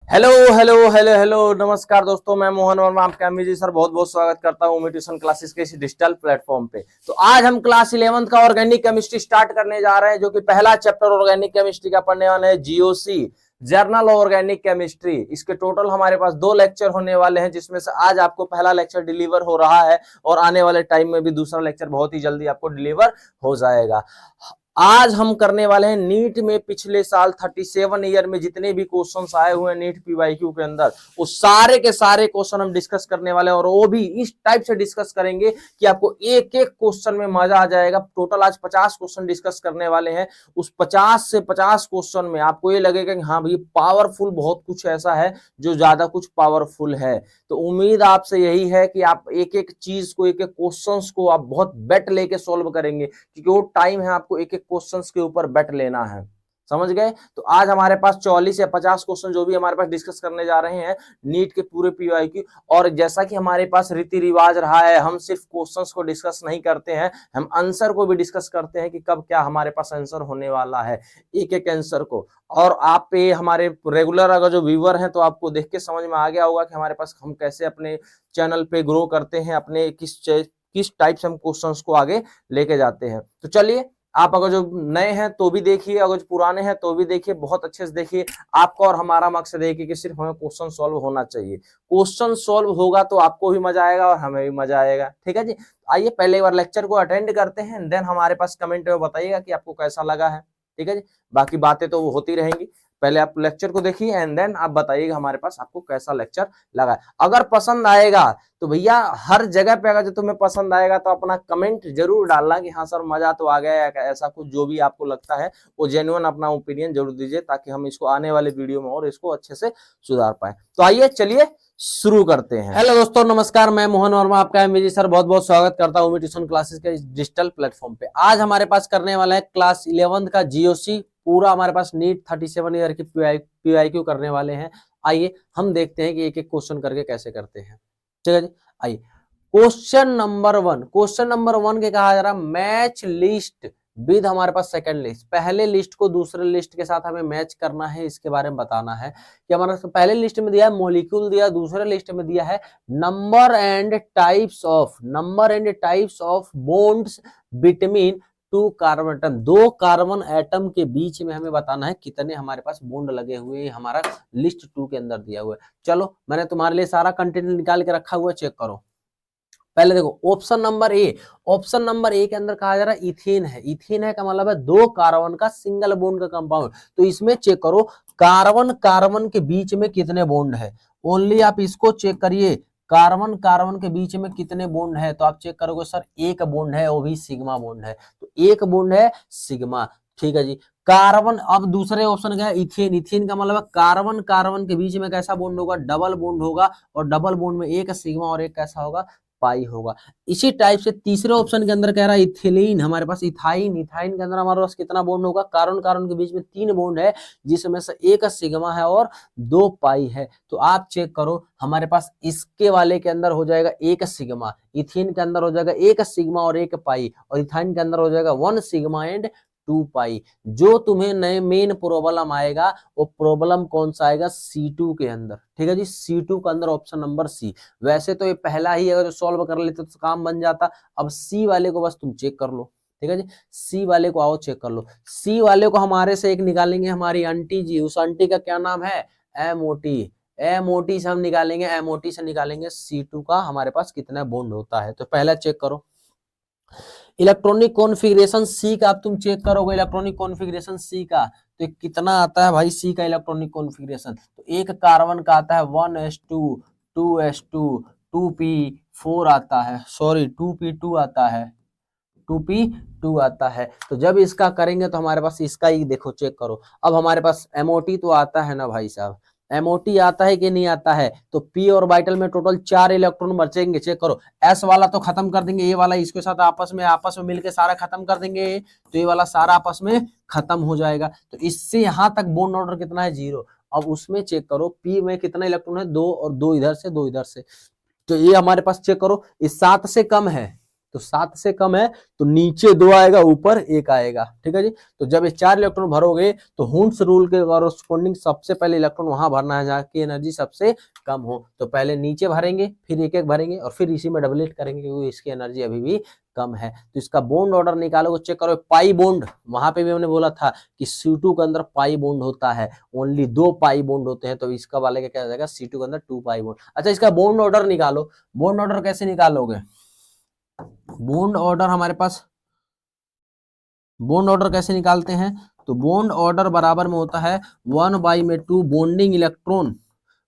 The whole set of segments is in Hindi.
हेलो हेलो हेलो हेलो नमस्कार दोस्तों, मैं मोहन वर्मा आपका एमजी सर बहुत बहुत स्वागत करता हूँ उम्मीद ट्यूशन क्लासेस के इस डिजिटल प्लेटफॉर्म पे। तो आज हम क्लास 11th का ऑर्गेनिक केमिस्ट्री स्टार्ट करने जा रहे हैं, जो कि पहला चैप्टर ऑर्गेनिक केमिस्ट्री का पढ़ने वाले हैं, जीओसी जर्नल ऑर्गेनिक केमिस्ट्री। इसके टोटल हमारे पास 2 लेक्चर होने वाले हैं, जिसमें से आज आपको पहला लेक्चर डिलीवर हो रहा है और आने वाले टाइम में भी दूसरा लेक्चर बहुत ही जल्दी आपको डिलीवर हो जाएगा। आज हम करने वाले हैं नीट में पिछले साल 37 ईयर में जितने भी क्वेश्चंस आए हुए हैं नीट पीवाईक्यू के अंदर, वो सारे के सारे क्वेश्चन हम डिस्कस करने वाले हैं, और वो भी इस टाइप से डिस्कस करेंगे कि आपको एक एक क्वेश्चन में मजा आ जाएगा। टोटल आज 50 क्वेश्चन डिस्कस करने वाले हैं। उस 50 से 50 क्वेश्चन में आपको ये लगेगा कि हाँ भाई पावरफुल बहुत कुछ ऐसा है जो ज्यादा कुछ पावरफुल है। तो उम्मीद आपसे यही है कि आप एक एक चीज को, एक एक क्वेश्चंस को आप बहुत बेट लेके सॉल्व करेंगे, क्योंकि वो टाइम है आपको एक एक क्वेश्चंस के ऊपर बेट लेना है। समझ गए? तो आज हमारे पास 44 या 50 क्वेश्चन जो भी हमारे पास डिस्कस करने जा रहे हैं नीट के पूरे पीवाईक्यू। और जैसा कि हमारे पास रीति रिवाज रहा है, हम सिर्फ क्वेश्चंस को डिस्कस नहीं करते हैं, हम आंसर को भी डिस्कस करते हैं कि कब क्या हमारे पास आंसर होने वाला है, एक एक आंसर को। और आप पे हमारे रेगुलर अगर जो व्यूअर हैं तो आपको देख के समझ में आ गया होगा कि हमारे पास हम कैसे अपने चैनल पे ग्रो करते हैं, अपने किस टाइप से हम क्वेश्चंस को आगे लेके जाते हैं। तो चलिए, आप अगर जो नए हैं तो भी देखिए, अगर जो पुराने हैं तो भी देखिए, बहुत अच्छे से देखिए। आपका और हमारा मकसद है कि सिर्फ हमें क्वेश्चन सॉल्व होना चाहिए। क्वेश्चन सॉल्व होगा तो आपको भी मजा आएगा और हमें भी मजा आएगा। ठीक है जी? आइए पहले एक बार लेक्चर को अटेंड करते हैं, देन हमारे पास कमेंट में बताइएगा कि आपको कैसा लगा है। ठीक है जी? बाकी बातें तो वो होती रहेंगी, पहले आप लेक्चर को देखिए एंड देन आप बताइएगा हमारे पास आपको कैसा लेक्चर लगा। अगर पसंद आएगा तो भैया हर जगह पे अगर जो तुम्हें पसंद आएगा तो अपना कमेंट जरूर डालना कि हाँ सर मजा तो आ गया, ऐसा कुछ जो भी आपको लगता है वो जेन्युइन अपना ओपिनियन जरूर दीजिए, ताकि हम इसको आने वाले वीडियो में और इसको अच्छे से सुधार पाए। तो आइए चलिए शुरू करते हैं। हेलो दोस्तों, नमस्कार, मैं मोहन वर्मा आपका एमजी सर बहुत बहुत स्वागत करता हूँ ट्यूशन क्लासेस के डिजिटल प्लेटफॉर्म पे। आज हमारे पास करने वाला है क्लास 11th का जीओसी, पूरा हमारे पास नीट 37 ईयर की पीवाईक्यू करने वाले हैं। आइए हम देखते हैं कि एक एक क्वेश्चन करके कैसे करते हैं। ठीक है जी? आइए क्वेश्चन नंबर वन के कहा जा रहा मैच लिस्ट विद हमारे पास सेकंड लिस्ट। पहले लिस्ट को दूसरे लिस्ट के साथ हमें मैच करना है, इसके बारे में बताना है कि हमारा पहले लिस्ट में दिया है मॉलिक्यूल दिया, दूसरे लिस्ट में दिया है number and types of bonds between 2 carbon atom. 2 carbon atom के बीच में हमें बताना है कितने हमारे पास बॉन्ड लगे हुए हैं, हमारा लिस्ट 2 के अंदर दिया हुआ है। चलो मैंने तुम्हारे लिए सारा कंटेंट निकाल के रखा हुआ है, चेक करो। पहले देखो ऑप्शन नंबर ए के अंदर कहा जा रहा है इथेन है। इथेन है का मतलब है 2 कार्बन का सिंगल बॉन्ड का कंपाउंड। तो इसमें चेक करो कार्बन कार्बन के बीच में कितने बॉन्ड है, ओनली आप इसको चेक करिए, कार्बन कार्बन के बीच में कितने बॉन्ड है। तो आप चेक करोगे सर एक बॉन्ड है, वो भी सिग्मा बॉन्ड है, तो एक बॉन्ड है सिग्मा। ठीक है जी। कार्बन, अब दूसरे ऑप्शन का है इथेन। इथेन का मतलब कार्बन कार्बन के बीच में कैसा बॉन्ड होगा, डबल बॉन्ड होगा, और डबल बॉन्ड में एक सिग्मा और एक कैसा होगा, पाई होगा। इसी टाइप से तीसरे ऑप्शन के अंदर कह रहा है इथिलीन, हमारे पास इथाइन। इथाइन के अंदर हमारे पास कितना बॉन्ड होगा, कार्बन कार्बन के बीच में 3 बॉन्ड है, जिसमें से एक सिग्मा है और 2 पाई है। तो आप चेक करो हमारे पास इसके वाले के अंदर हो जाएगा एक सिग्मा, इथीन के अंदर हो जाएगा एक सिग्मा और एक पाई, और इथाइन के अंदर हो जाएगा 1 सिग्मा एंड 2 पाई। जो तुम्हें नए मेन प्रॉब्लम आएगा वो प्रॉब्लम कौन सा आएगा, C2 के अंदर। ठीक है जी? C2 के अंदर ऑप्शन नंबर सी। वैसे तो ये पहला ही अगर सॉल्व कर लेते तो काम बन जाता। अब सी वाले को बस तुम चेक कर लो। ठीक है जी? सी वाले को आओ चेक कर लो। सी वाले को हमारे से एक निकालेंगे हमारी आंटी जी, उस आंटी का क्या नाम है, एमओटी। एमओटी से हम निकालेंगे, एमओटी से निकालेंगे C2 का हमारे पास कितना बॉन्ड होता है। तो पहला चेक करो इलेक्ट्रॉनिक कॉन्फ़िगरेशन सी का। अब तुम चेक करोगे इलेक्ट्रॉनिक कॉन्फ़िगरेशन सी का तो कितना आता है भाई सी का इलेक्ट्रॉनिक कॉन्फ़िगरेशन। तो एक कार्बन का आता है 1s2 2s2 2p4 आता है, सॉरी 2p2 आता है, 2p2 आता है। तो जब इसका करेंगे तो हमारे पास इसका ही देखो चेक करो। अब हमारे पास एमओटी तो आता है ना भाई साहब, एमओटी आता है कि नहीं आता है। तो पी ऑर्बिटल में टोटल 4 इलेक्ट्रॉन बचेंगे, चेक करो। एस वाला तो खत्म कर देंगे, ये वाला इसके साथ आपस में मिलकर सारा खत्म कर देंगे, तो ये वाला सारा आपस में खत्म हो जाएगा। तो इससे यहां तक बॉन्ड ऑर्डर कितना है, 0। अब उसमें चेक करो पी में कितना इलेक्ट्रॉन है, 2, और 2 इधर से 2 इधर से। तो ये हमारे पास चेक करो इस 7 से कम है, तो 7 से कम है तो नीचे 2 आएगा, ऊपर 1 आएगा। ठीक है जी। तो जब ये 4 इलेक्ट्रॉन भरोगे तो हुंस रूल के कॉरस्पॉन्डिंग सबसे पहले इलेक्ट्रॉन वहां भरना है जहाँ की एनर्जी सबसे कम हो। तो पहले नीचे भरेंगे, फिर एक एक भरेंगे और फिर इसी में डबलेट करेंगे क्योंकि इसकी एनर्जी अभी भी कम है। तो इसका बॉन्ड ऑर्डर निकालोगे, चेक करो पाई बॉन्ड, वहां पे भी हमने बोला था कि C2 के अंदर पाई बॉन्ड होता है, ओनली 2 पाई बॉन्ड होते हैं, तो इसका वाले का क्या हो जाएगा, C2 के अंदर 2 पाई बॉन्ड। अच्छा, इसका बॉन्ड ऑर्डर निकालो। बॉन्ड ऑर्डर कैसे निकालोगे? बॉन्ड ऑर्डर हमारे पास, बॉन्ड ऑर्डर कैसे निकालते हैं? तो बॉन्ड ऑर्डर बराबर में होता है 1/2 bonding electron,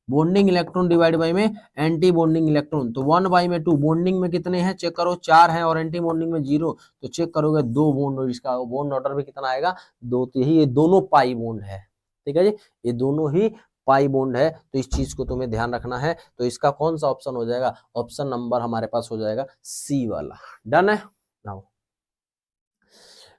bonding electron divide by में एंटी बॉन्डिंग इलेक्ट्रॉन। तो 1/2 बॉन्डिंग में कितने हैं चेक करो, 4 है, और एंटी बॉन्डिंग में 0, तो चेक करोगे 2 बॉन्ड, इसका बॉन्ड ऑर्डर भी कितना आएगा, 2। तो यही ये दोनों पाई बॉन्ड है। ठीक है जी, ये दोनों ही पाई बॉन्ड है, तो इस चीज को तुम्हें ध्यान रखना है। तो इसका कौन सा ऑप्शन हो जाएगा, ऑप्शन नंबर हमारे पास हो जाएगा सी वाला। डन है। Now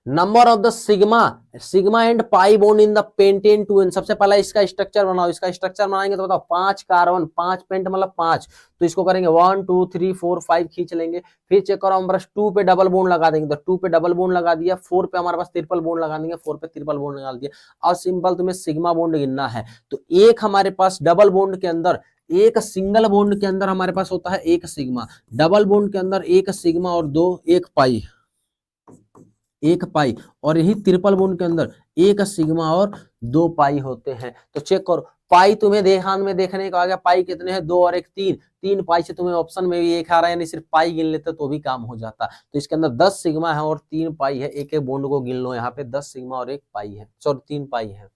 number of the sigma, sigma and pi bond in the pentane 2n। सबसे पहला इसका स्ट्रक्चर बनाओ। इसका स्ट्रक्चर बनाएंगे तो बताओ 5 कार्बन, 5 पेंट मतलब 5, तो इसको करेंगे 1 2 3 4 5 खींच लेंगे। फिर चेक करो हम बस 2 पे डबल बॉन्ड लगा देंगे, तो 2 पे डबल बॉन्ड लगा दिया, 4 पे हमारे पास ट्रिपल बॉन्ड लगा देंगे, 4 पे ट्रिपल बॉन्ड लगा दिया। और सिंपल तुम्हें सिग्मा बॉन्ड गिनना है। तो एक हमारे पास डबल बॉन्ड के अंदर, एक सिंगल बॉन्ड के अंदर हमारे पास होता है एक सिग्मा, डबल बॉन्ड के अंदर एक सिग्मा और 2 एक पाई, एक पाई, और यही ट्रिपल बॉन्ड के अंदर एक सिग्मा और 2 पाई होते हैं। तो चेक करो पाई तुम्हें ध्यान में देखने को आ गया, पाई कितने हैं, 2 और 1 3, 3 पाई से तुम्हें ऑप्शन में भी एक आ रहा है, यानी सिर्फ पाई गिन लेते तो भी काम हो जाता। तो इसके अंदर 10 सिग्मा है और 3 पाई है, एक एक बॉन्ड को गिन लो, यहाँ पे 10 सिग्मा और 1 पाई है, सॉरी 3 पाई है।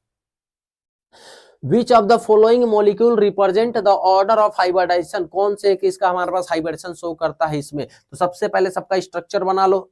Which of the following molecule represent the order of hybridization? कौन से एक इसका हमारे पास हाइब्रिडेशन शो करता है इसमें? तो सबसे पहले सबका स्ट्रक्चर बना लो,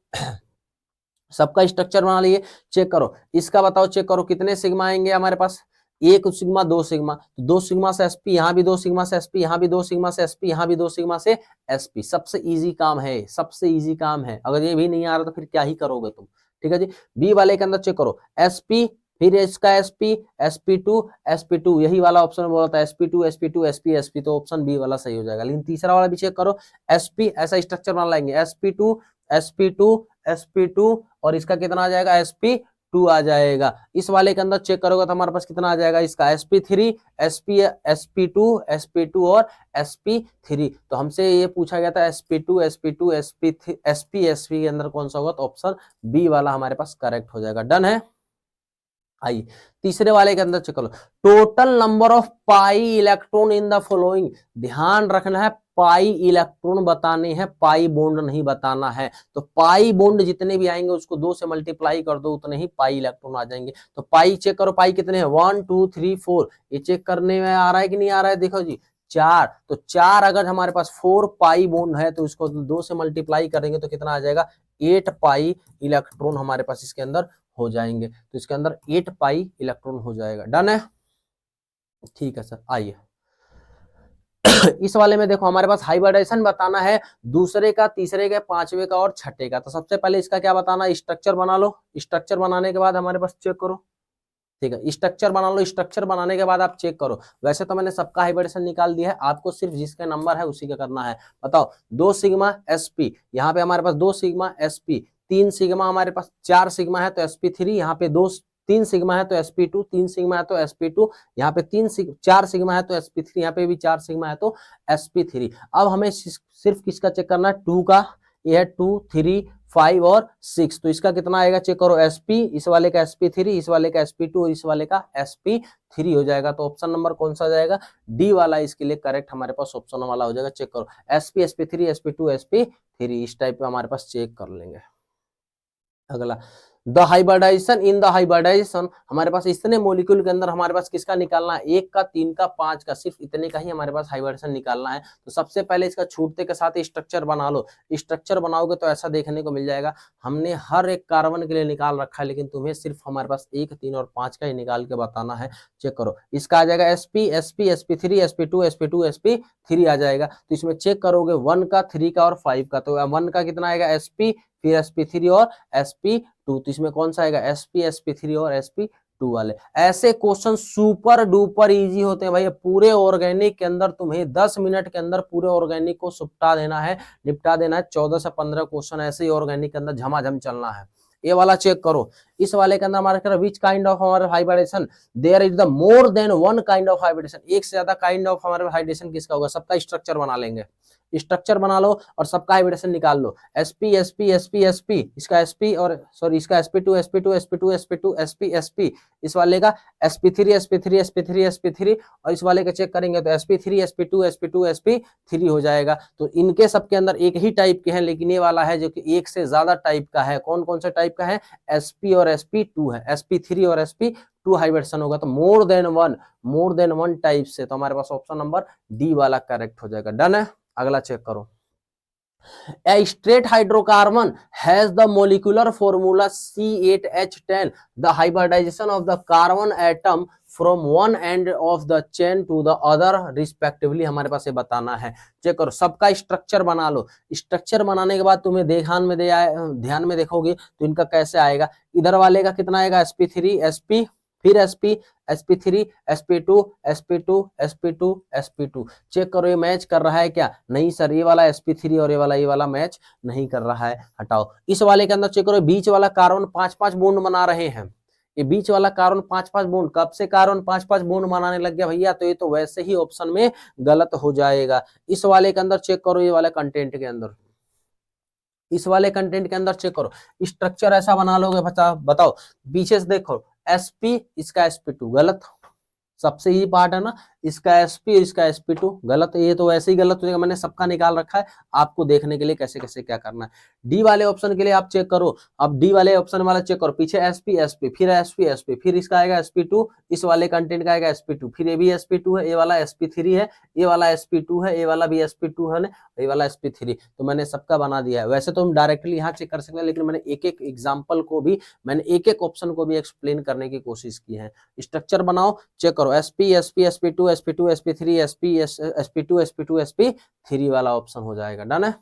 सबका स्ट्रक्चर बना लिए। चेक करो इसका, बताओ चेक करो कितने सिग्मा आएंगे हमारे पास, 1 सिग्मा 2 सिग्मा, तो 2 सिग्मा से sp, यहाँ भी 2 सिग्मा से sp, यहाँ भी 2 सिग्मा से sp, यहाँ भी 2 सिग्मा से sp। सबसे इजी काम है, सबसे इजी काम है। अगर ये भी नहीं आ रहा तो फिर क्या ही करोगे तुम। ठीक है जी। बी वाले के अंदर चेक करो sp, फिर इसका sp, sp2 sp2, यही वाला ऑप्शन बोला था sp2 sp2 sp sp, तो ऑप्शन बी वाला सही हो जाएगा। लेकिन तीसरा वाला भी चेक करो, sp, ऐसा स्ट्रक्चर बना लेंगे, sp2 sp2 sp2, और इसका कितना आ जाएगा, sp2 आ जाएगा। इस वाले के अंदर चेक करोगे तो हमारे पास कितना आ जाएगा, इसका sp3 sp sp2 sp2 और sp3। तो हमसे ये पूछा गया था sp2 sp2 sp3 sp sp के अंदर कौन सा होगा, तो ऑप्शन बी वाला हमारे पास करेक्ट हो जाएगा। डन है। आइए तीसरे वाले के अंदर चेक करो, total number of pi electron in the following. ध्यान रखना है पाई इलेक्ट्रॉन बताने हैं, पाई बॉन्ड नहीं बताना है। तो पाई बॉन्ड जितने भी आएंगे उसको 2 से मल्टीप्लाई कर दो, उतने ही पाई इलेक्ट्रॉन आ जाएंगे। तो पाई चेक करो, पाई कितने हैं, 1 2 3 4, ये चेक करने में आ रहा है कि नहीं आ रहा है, देखो जी 4, तो 4 अगर हमारे पास 4 पाई बॉन्ड है तो इसको 2 से मल्टीप्लाई करेंगे तो कितना आ जाएगा, 8 पाई इलेक्ट्रॉन हमारे पास इसके अंदर हो जाएंगे। तो इसके अंदर 8 पाई इलेक्ट्रॉन हो जाएगा। डन है। ठीक है सर। आइए इस वाले में देखो हमारे पास हाइब्रिडेशन बताना है दूसरे का, तीसरे का, पांचवे का और छठे का। तो सबसे पहले इसका क्या बताना, स्ट्रक्चर बना लो। स्ट्रक्चर बनाने के बाद हमारे पास चेक करो, ठीक है, स्ट्रक्चर बना लो। स्ट्रक्चर बनाने के बाद आप चेक करो। वैसे तो मैंने सबका हाइब्रिडेशन निकाल दिया है, आपको सिर्फ जिसका नंबर है उसी का करना है। बताओ 2 सिग्मा sp, यहाँ पे हमारे पास 2 सिग्मा sp, 3 सिग्मा हमारे पास, 4 सिग्मा है तो sp3, यहाँ पे 3 सिग्मा है तो sp2, 3 सिग्मा है तो sp2, यहाँ पे 4 सिग्मा है तो sp3, यहाँ पे भी 4 सिग्मा है तो sp3। अब हमें सिर्फ किसका चेक करना है, 2 का। ये है 2 3 5 और 6, तो इसका कितना आएगा चेक करो, sp, इस वाले का sp3, इस वाले का sp2 और इस वाले का sp3 हो जाएगा। तो ऑप्शन नंबर कौन सा जाएगा, डी वाला इसके लिए करेक्ट हमारे पास ऑप्शन वाला हो जाएगा। चेक करो sp sp3 sp2 sp3, इस टाइप पे हमारे पास चेक कर लेंगे। अगला the hybridization, in the hybridization हमारे पास इतने मॉलिक्यूल के अंदर हमारे पास किसका निकालना है, 1 का 3 का 5 का, सिर्फ इतने का ही हमारे पास हाइब्रिडेशन निकालना है। तो सबसे पहले इसका छूटते के साथ स्ट्रक्चर बना लो। स्ट्रक्चर बनाओगे तो ऐसा देखने को मिल जाएगा, हमने हर एक कार्बन के लिए निकाल रखा है, लेकिन तुम्हें सिर्फ हमारे पास 1 3 और 5 का ही निकाल के बताना है। चेक करो इसका आ जाएगा sp sp sp3 sp2 sp2 sp3 आ जाएगा। तो इसमें चेक करोगे 1 का 3 का और 5 का, तो 1 का कितना आएगा sp, फिर sp3 और sp2, तो इसमें कौन सा आएगा sp sp3 और sp2 टू वाले। ऐसे क्वेश्चन सुपर डुपर इजी होते हैं भाई। पूरे ऑर्गेनिक के अंदर तुम्हें 10 मिनट के अंदर पूरे ऑर्गेनिक को निपटा देना है। 14 से 15 क्वेश्चन ऐसे ही ऑर्गेनिक के अंदर झमाझम चलना है। ये वाला चेक करो, इस वाले के अंदर हमारे विच काइंड ऑफ हमारे hybridization there is the more than one kind of hybridization. एक से ज्यादा काइंड ऑफ हमारे हाइब्रिडेशन किसका होगा? सबका स्ट्रक्चर बना लेंगे, स्ट्रक्चर बना लो और सबका हाइब्रिडेशन निकाल लो। sp sp sp sp इसका sp और सॉरी इसका sp2 sp2 sp2 sp2 sp sp इस वाले का sp3 sp3 sp3 sp3 और इस वाले का चेक करेंगे तो sp3 sp2 sp2 sp3 हो जाएगा। तो इनके सबके अंदर एक ही टाइप के हैं, लेकिन ये वाला है जो कि एक से ज्यादा टाइप का है। कौन कौन से टाइप का है? sp और sp2 है, sp3 और sp2 हाइब्रिडेशन होगा तो मोर देन वन टाइप से। तो हमारे पास ऑप्शन नंबर डी वाला करेक्ट हो जाएगा। डन है। अगला चेक करो, A straight hydrocarbon has the molecular formula C8H10. The hybridization of the carbon atom from one end of the chain to the other respectively हमारे पास ये बताना है। चेक करो, सबका स्ट्रक्चर बना लो। स्ट्रक्चर बनाने के बाद तुम्हें ध्यान में देखोगे तो इनका कैसे आएगा। इधर वाले का कितना आएगा? sp3 sp फिर sp sp3 sp2 sp2 sp2 sp2। Check करो ये मैच कर रहा है क्या? नहीं सर, ये वाला sp3 और ये वाला मैच नहीं कर रहा है, हटाओ। इस वाले के अंदर चेक करो, बीच वाला कार्बन 5-5 बॉन्ड बना रहे हैं। ये बीच वाला कार्बन 5-5 बॉन्ड, कब से कार्बन 5-5 बॉन्ड बनाने लग गया भैया? तो ये तो वैसे ही ऑप्शन में गलत हो जाएगा। इस वाले के अंदर चेक करो, ये वाले कंटेंट के अंदर, इस वाले कंटेंट के अंदर चेक करो, स्ट्रक्चर ऐसा बना लोगे बताओ। पीछे से देखो, sp इसका sp2 गलत, सबसे ही पार्ट है ना, इसका sp इसका sp2 गलत। ये तो वैसे ही गलत हो जाएगा, मैंने सबका निकाल रखा है आपको देखने के लिए कैसे कैसे क्या करना है। डी वाले ऑप्शन के लिए आप चेक करो, अब डी वाले ऑप्शन वाला चेक करो, पीछे sp sp फिर sp sp फिर इसका आएगा sp2, इस वाले कंटेंट का आएगा sp2, फिर ये भी sp2 है, ये वाला sp3 है, ये वाला sp2 है, ये वाला भी sp2 है, ये वाला sp3। तो मैंने सबका बना दिया है। वैसे तो हम डायरेक्टली यहाँ चेक कर सकते हैं, लेकिन मैंने एक एक एग्जाम्पल को भी, मैंने एक एक ऑप्शन को भी एक्सप्लेन करने की कोशिश की है। स्ट्रक्चर बनाओ, चेक करो, sp sp sp2 sp2 sp3 sp sp2 sp2 sp3 वाला ऑप्शन हो जाएगा। डन है।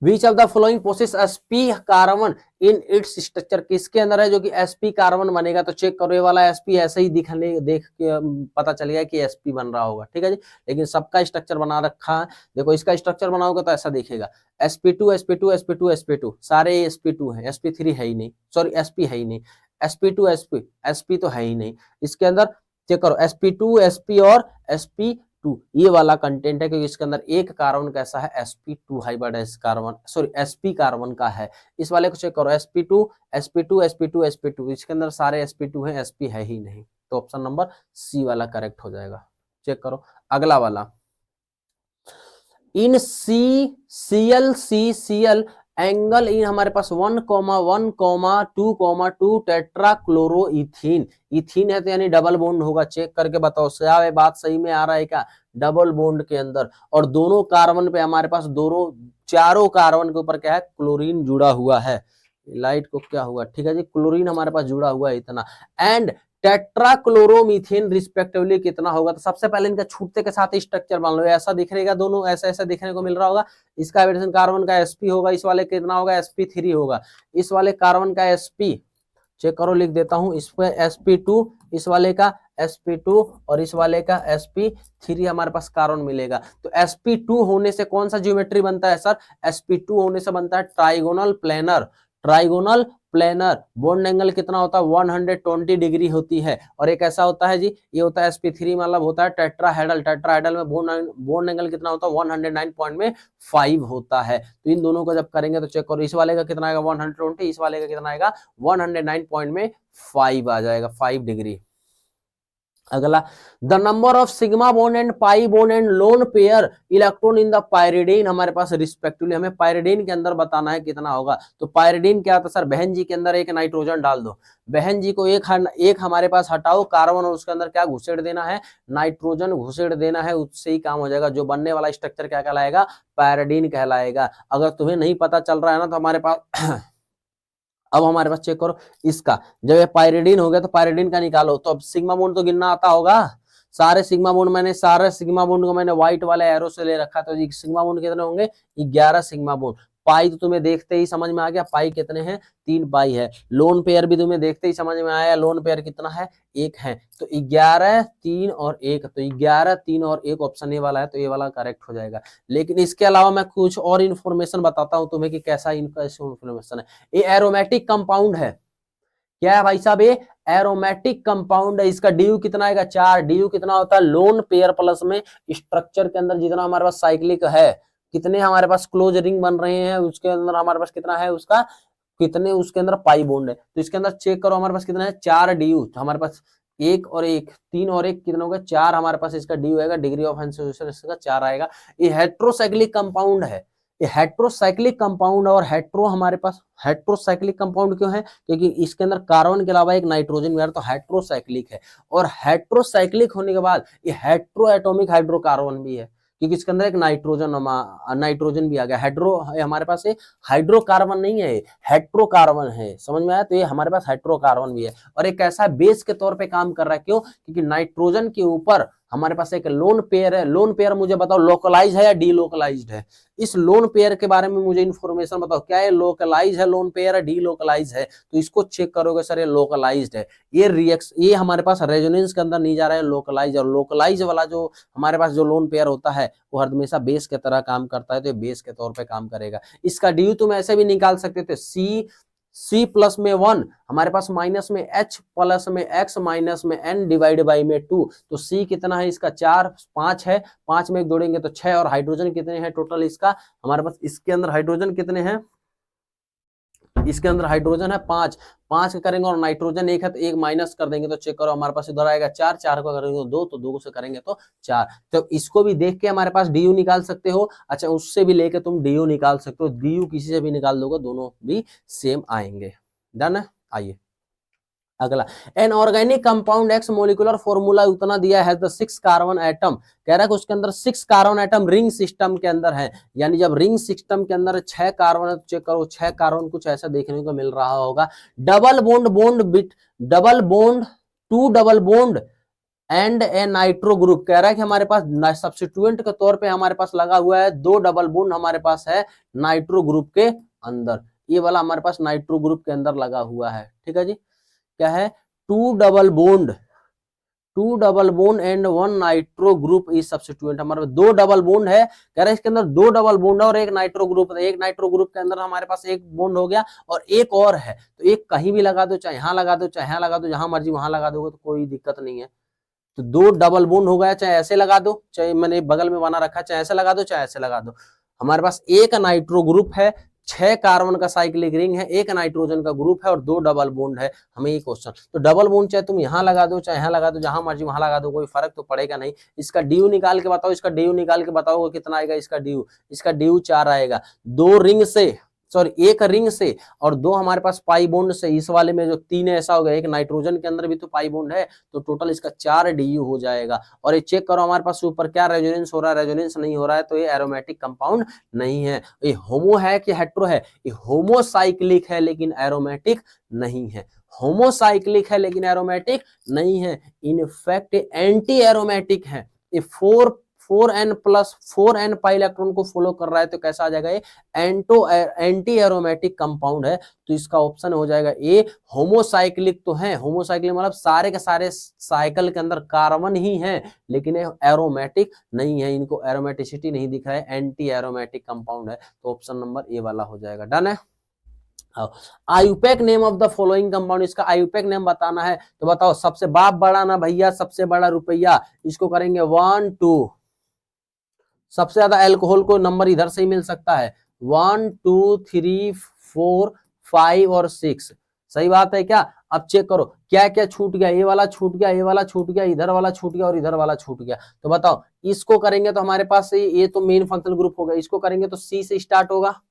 Which of the following possess sp carbon in its structure, किसके अंदर है जो कि sp कार्बन बनेगा? तो चेक करो, ये वाला sp ऐसे ही देख के पता चल गया कि sp बन रहा होगा, ठीक है जी। लेकिन सबका स्ट्रक्चर बना रखा है। देखो इसका स्ट्रक्चर बनाओगे तो ऐसा दिखेगा, sp2 sp2 sp2 sp2 सारे sp2 है, sp3 है ही नहीं, सॉरी sp है ही नहीं, sp2 sp तो है ही नहीं। इसके अंदर चेक करो, sp2 sp और sp2 ये वाला कंटेंट है, क्योंकि इसके अंदर एक कार्बन कैसा है? sp2 hybridize carbon, sorry sp carbon का है। इस वाले को चेक करो, sp2 sp2 sp2 sp2 इसके अंदर सारे sp2 है, sp है ही नहीं। तो ऑप्शन नंबर सी वाला करेक्ट हो जाएगा। चेक करो अगला वाला, इन CCl एंगल इन हमारे पास 1,1,2,2 टेट्राक्लोरोइथीन, इथीन है तो यानी डबल बॉन्ड होगा। चेक करके बताओ क्या ये बात सही में आ रहा है क्या? डबल बॉन्ड के अंदर, और दोनों कार्बन पे हमारे पास चारों कार्बन के ऊपर क्या है? क्लोरीन जुड़ा हुआ है। लाइट को क्या हुआ? ठीक है जी, क्लोरीन हमारे पास जुड़ा हुआ है इतना। एंड टेट्राक्लोरोमीथेन रिस्पेक्टिवली कितना होगा? तो सबसे पहले इनका छूटते के साथ स्ट्रक्चर मान लो, ऐसा दिखेगा, दोनों ऐसा ऐसा दिखने को मिल रहा होगा। इसका हाइब्रिडेशन कार्बन का sp होगा, इस वाले कितना होगा? sp3 होगा। इस वाले कार्बन का sp चेक करो, लिख देता हूं, इस पे sp2, इस वाले का sp2 और इस वाले का sp3 हमारे पास कार्बन मिलेगा। तो sp2 होने से कौन सा ज्योमेट्री बनता है सर? sp2 होने से बनता है ट्राइगोनल प्लेनर। बॉन्ड एंगल कितना होता है? 120 डिग्री होती है। और एक ऐसा होता है जी, ये होता है sp3 मतलब होता है टेट्राहेड्रल में बॉन्ड एंगल कितना होता है? 109.5 होता है। तो इन दोनों को जब करेंगे तो चेक करो, इस वाले का कितना आएगा? 120, इस वाले का कितना आएगा? 109.5 आ जाएगा, 5 डिग्री। अगला, the number of sigma bond and pi bond and lone pair electron in the pyridine हमारे पास रिस्पेक्टिवली, हमें पायरिडीन के अंदर बताना है कितना होगा। तो पायरिडीन क्या होता है सर? बहन जी के अंदर एक नाइट्रोजन डाल दो, बहन जी को एक हमारे पास हटाओ कार्बन, और उसके अंदर क्या घुसेड़ देना है? नाइट्रोजन घुसेड़ देना है, उससे ही काम हो जाएगा। जो बनने वाला स्ट्रक्चर क्या कहलाएगा? पायरिडीन कहलाएगा। अगर तुम्हें नहीं पता चल रहा है ना तो हमारे पास अब हमारे पास चेक करो, इसका जब ये पायरिडीन हो गया तो पायरिडीन का निकालो। तो अब सिग्मा बॉन्ड तो गिनना आता होगा, सारे सिग्मा बॉन्ड को मैंने व्हाइट वाले एरो से ले रखा। तो सिग्मा बॉन्ड कितने होंगे? 11 सिग्मा बॉन्ड। पाई तो तुम्हें देखते ही समझ में आ गया, पाई कितने हैं, 3 पाई है। लोन पेयर भी तुम्हें देखते ही समझ में आया, लोन पेयर कितना है, 1 है। तो 11 3 और 1, तो 11 3 और 1 ऑप्शन ए वाला है, तो ये वाला करेक्ट हो जाएगा। लेकिन इसके अलावा मैं कुछ और इन्फॉर्मेशन बताता हूं तुम्हें कि कैसा इन्फॉर्मेशन है। ये एरोमेटिक कंपाउंड है। क्या है भाई साहब, ये एरोमेटिक कंपाउंड है। इसका डी कितना आएगा, 4। डी कितना होता है, लोन पेयर प्लस में स्ट्रक्चर के अंदर जितना हमारे पास साइक्लिक है, कितने हमारे पास क्लोज रिंग बन रहे हैं, उसके अंदर हमारे पास कितना है, उसका कितने उसके अंदर पाई बॉन्ड है। तो इसके अंदर चेक करो हमारे पास कितना है, 4 डी। तो हमारे पास 1 और 1, 3 और 1 कितना होगा, 4 हमारे पास इसका डी आएगा, डिग्री ऑफ एसोसिएशन इसका 4 आएगा। ये हेट्रोसाइक्लिक कंपाउंड है, ये हेट्रोसाइक्लिक कंपाउंड। और हेट्रो हमारे पास हेट्रोसाइक्लिक कंपाउंड क्यों है, क्योंकि इसके अंदर कार्बन के अलावा एक नाइट्रोजन भी है, तो हेट्रोसाइक्लिक है। और हेट्रोसाइक्लिक होने के बाद ये हेट्रो एटॉमिक हाइड्रोकार्बन भी है, क्योंकि इसके अंदर एक नाइट्रोजन भी आ गया। हेड्रो हमारे पास हाइड्रोकार्बन नहीं है, हेट्रोकार्बन है, समझ में आया। तो ये हमारे पास हेट्रोकार्बन भी है और एक ऐसा बेस के तौर पे काम कर रहा है। क्यों, क्योंकि नाइट्रोजन के ऊपर हमारे पास एक लोन पेयर है। लोन पेयर मुझे बताओ लोकलाइज है या डीलोकलाइज्ड है, इस लोन पेयर के बारे में मुझे इन्फॉर्मेशन बताओ, क्या ये लोकलाइज है लोन पेयर है, डीलोकलाइज है। तो इसको चेक करोगे सर, ये लोकलाइज्ड है। ये हमारे पास रेजोनेंस के अंदर नहीं जा रहा है, लोकलाइज। और लोकलाइज वाला जो हमारे पास जो लोन पेयर होता है वो हमेशा बेस के तरह काम करता है, तो ये बेस के तौर पे काम करेगा। इसका ड्यू तुम ऐसे भी निकाल सकते थे, C प्लस में 1 हमारे पास माइनस में H प्लस में X माइनस में N डिवाइड बाई में 2। तो C कितना है इसका, 4, 5 है, 5 में 1 जोड़ेंगे तो 6। और हाइड्रोजन कितने हैं टोटल इसका, हमारे पास इसके अंदर हाइड्रोजन कितने हैं, इसके अंदर हाइड्रोजन है 5, 5 करेंगे और नाइट्रोजन 1 है, तो 1 माइनस कर देंगे तो चेक करो हमारे पास इधर आएगा 4, 4 को करेंगे तो 2, तो 2 से करेंगे तो 4। तो इसको भी देख के हमारे पास डी निकाल सकते हो। अच्छा, उससे भी लेके तुम डी निकाल सकते हो, डी किसी से भी निकाल दोगे, दोनों भी सेम आएंगे। डन है। आइए अगला, an organic compound x molecular formula उतना दिया है, द 6 कार्बन एटम, कह रहा है कि उसके अंदर 6 कार्बन एटम रिंग सिस्टम के अंदर है। यानी जब रिंग सिस्टम के अंदर 6 कार्बन, चेक करो 6 कार्बन कुछ ऐसा देखने को मिल रहा होगा। Double bond 2 double bond and A nitro group, कह रहा है कि हमारे पास सब्स्टिट्यूएंट के तौर पे हमारे पास लगा हुआ है 2 डबल बॉन्ड हमारे पास है नाइट्रो ग्रुप के अंदर। ये वाला हमारे पास नाइट्रो ग्रुप के अंदर लगा हुआ है, ठीक है जी। क्या है, 2 double bond and 1 nitro group is substituent. हमारे पास 2 डबल बॉन्ड है, कह रहे हैं इसके अंदर 2 डबल बॉन्ड है और एक नाइट्रो ग्रुप है। एक नाइट्रो ग्रुप के अंदर हमारे पास एक बॉन्ड हो गया और एक और है, तो एक कहीं भी लगा दो, चाहे यहाँ लगा दो, चाहे यहाँ लगा दो, जहां मर्जी वहां लगा दोगे तो कोई दिक्कत नहीं है। तो 2 डबल बॉन्ड हो गया, चाहे ऐसे लगा दो, चाहे मैंने बगल में बना रखा, चाहे ऐसे लगा दो, चाहे ऐसे लगा दो। हमारे पास एक नाइट्रो ग्रुप है, 6 कार्बन का साइक्लिक रिंग है, एक नाइट्रोजन का ग्रुप है और 2 डबल बॉन्ड है। हमें ये क्वेश्चन, तो डबल बॉन्ड चाहे तुम यहाँ लगा दो, चाहे यहाँ लगा दो, जहां मर्जी वहां लगा दो, कोई फर्क तो पड़ेगा नहीं। इसका ड्यू निकाल के बताओ, इसका ड्यू निकाल के बताओ कितना आएगा इसका ड्यू 4 आएगा। 2 रिंग से, सॉरी 1 रिंग से और 2 हमारे पास पाई बॉन्ड से, इस वाले में जो 3 ऐसा हो गया, एक नाइट्रोजन के अंदर भी तो पाई बॉन्ड है, तो टोटल इसका 4 डीयू हो जाएगा। और ये चेक करो हमारे पास ऊपर क्या रेजोनेंस हो रहा है, रेजोनेंस नहीं हो रहा है, तो ये एरोमेटिक कंपाउंड नहीं है। ये होमो है कि हेट्रो है, ये होमोसाइक्लिक है लेकिन एरोमेटिक नहीं है। होमोसाइक्लिक है लेकिन एरोमेटिक नहीं है, इनफैक्ट एंटी एरोमेटिक है। ये 4n पाई इलेक्ट्रॉन को फॉलो कर रहा है, तो कैसा आ जाएगा, ये एंटी एरोमेटिक कंपाउंड है। तो इसका ऑप्शन हो जाएगा ए। होमोसाइक्लिक तो है, होमोसाइक्लिक मतलब सारे के सारे साइकिल के अंदर कार्बन ही है, लेकिन ये एरोमेटिक नहीं है, इनको एरोमेटिसिटी नहीं दिख रहा है, एंटी एरोमेटिक कंपाउंड है। तो ऑप्शन नंबर ए वाला हो जाएगा। डन है। IUPAC name of the following compound, इसका आयुपेक नेम बताना है, तो बताओ सबसे बाप बड़ा ना भैया, सबसे बड़ा रुपया, इसको करेंगे 1 2। सबसे ज्यादा अल्कोहल को नंबर इधर से ही मिल सकता है, 1 2 3 4 5 और 6। सही बात है क्या। अब चेक करो क्या क्या छूट गया, ये वाला छूट गया, ये वाला छूट गया, इधर वाला छूट गया और इधर वाला छूट गया। तो बताओ इसको करेंगे तो हमारे पास ये तो मेन फंक्शनल ग्रुप होगा, इसको करेंगे तो सी से स्टार्ट होगा,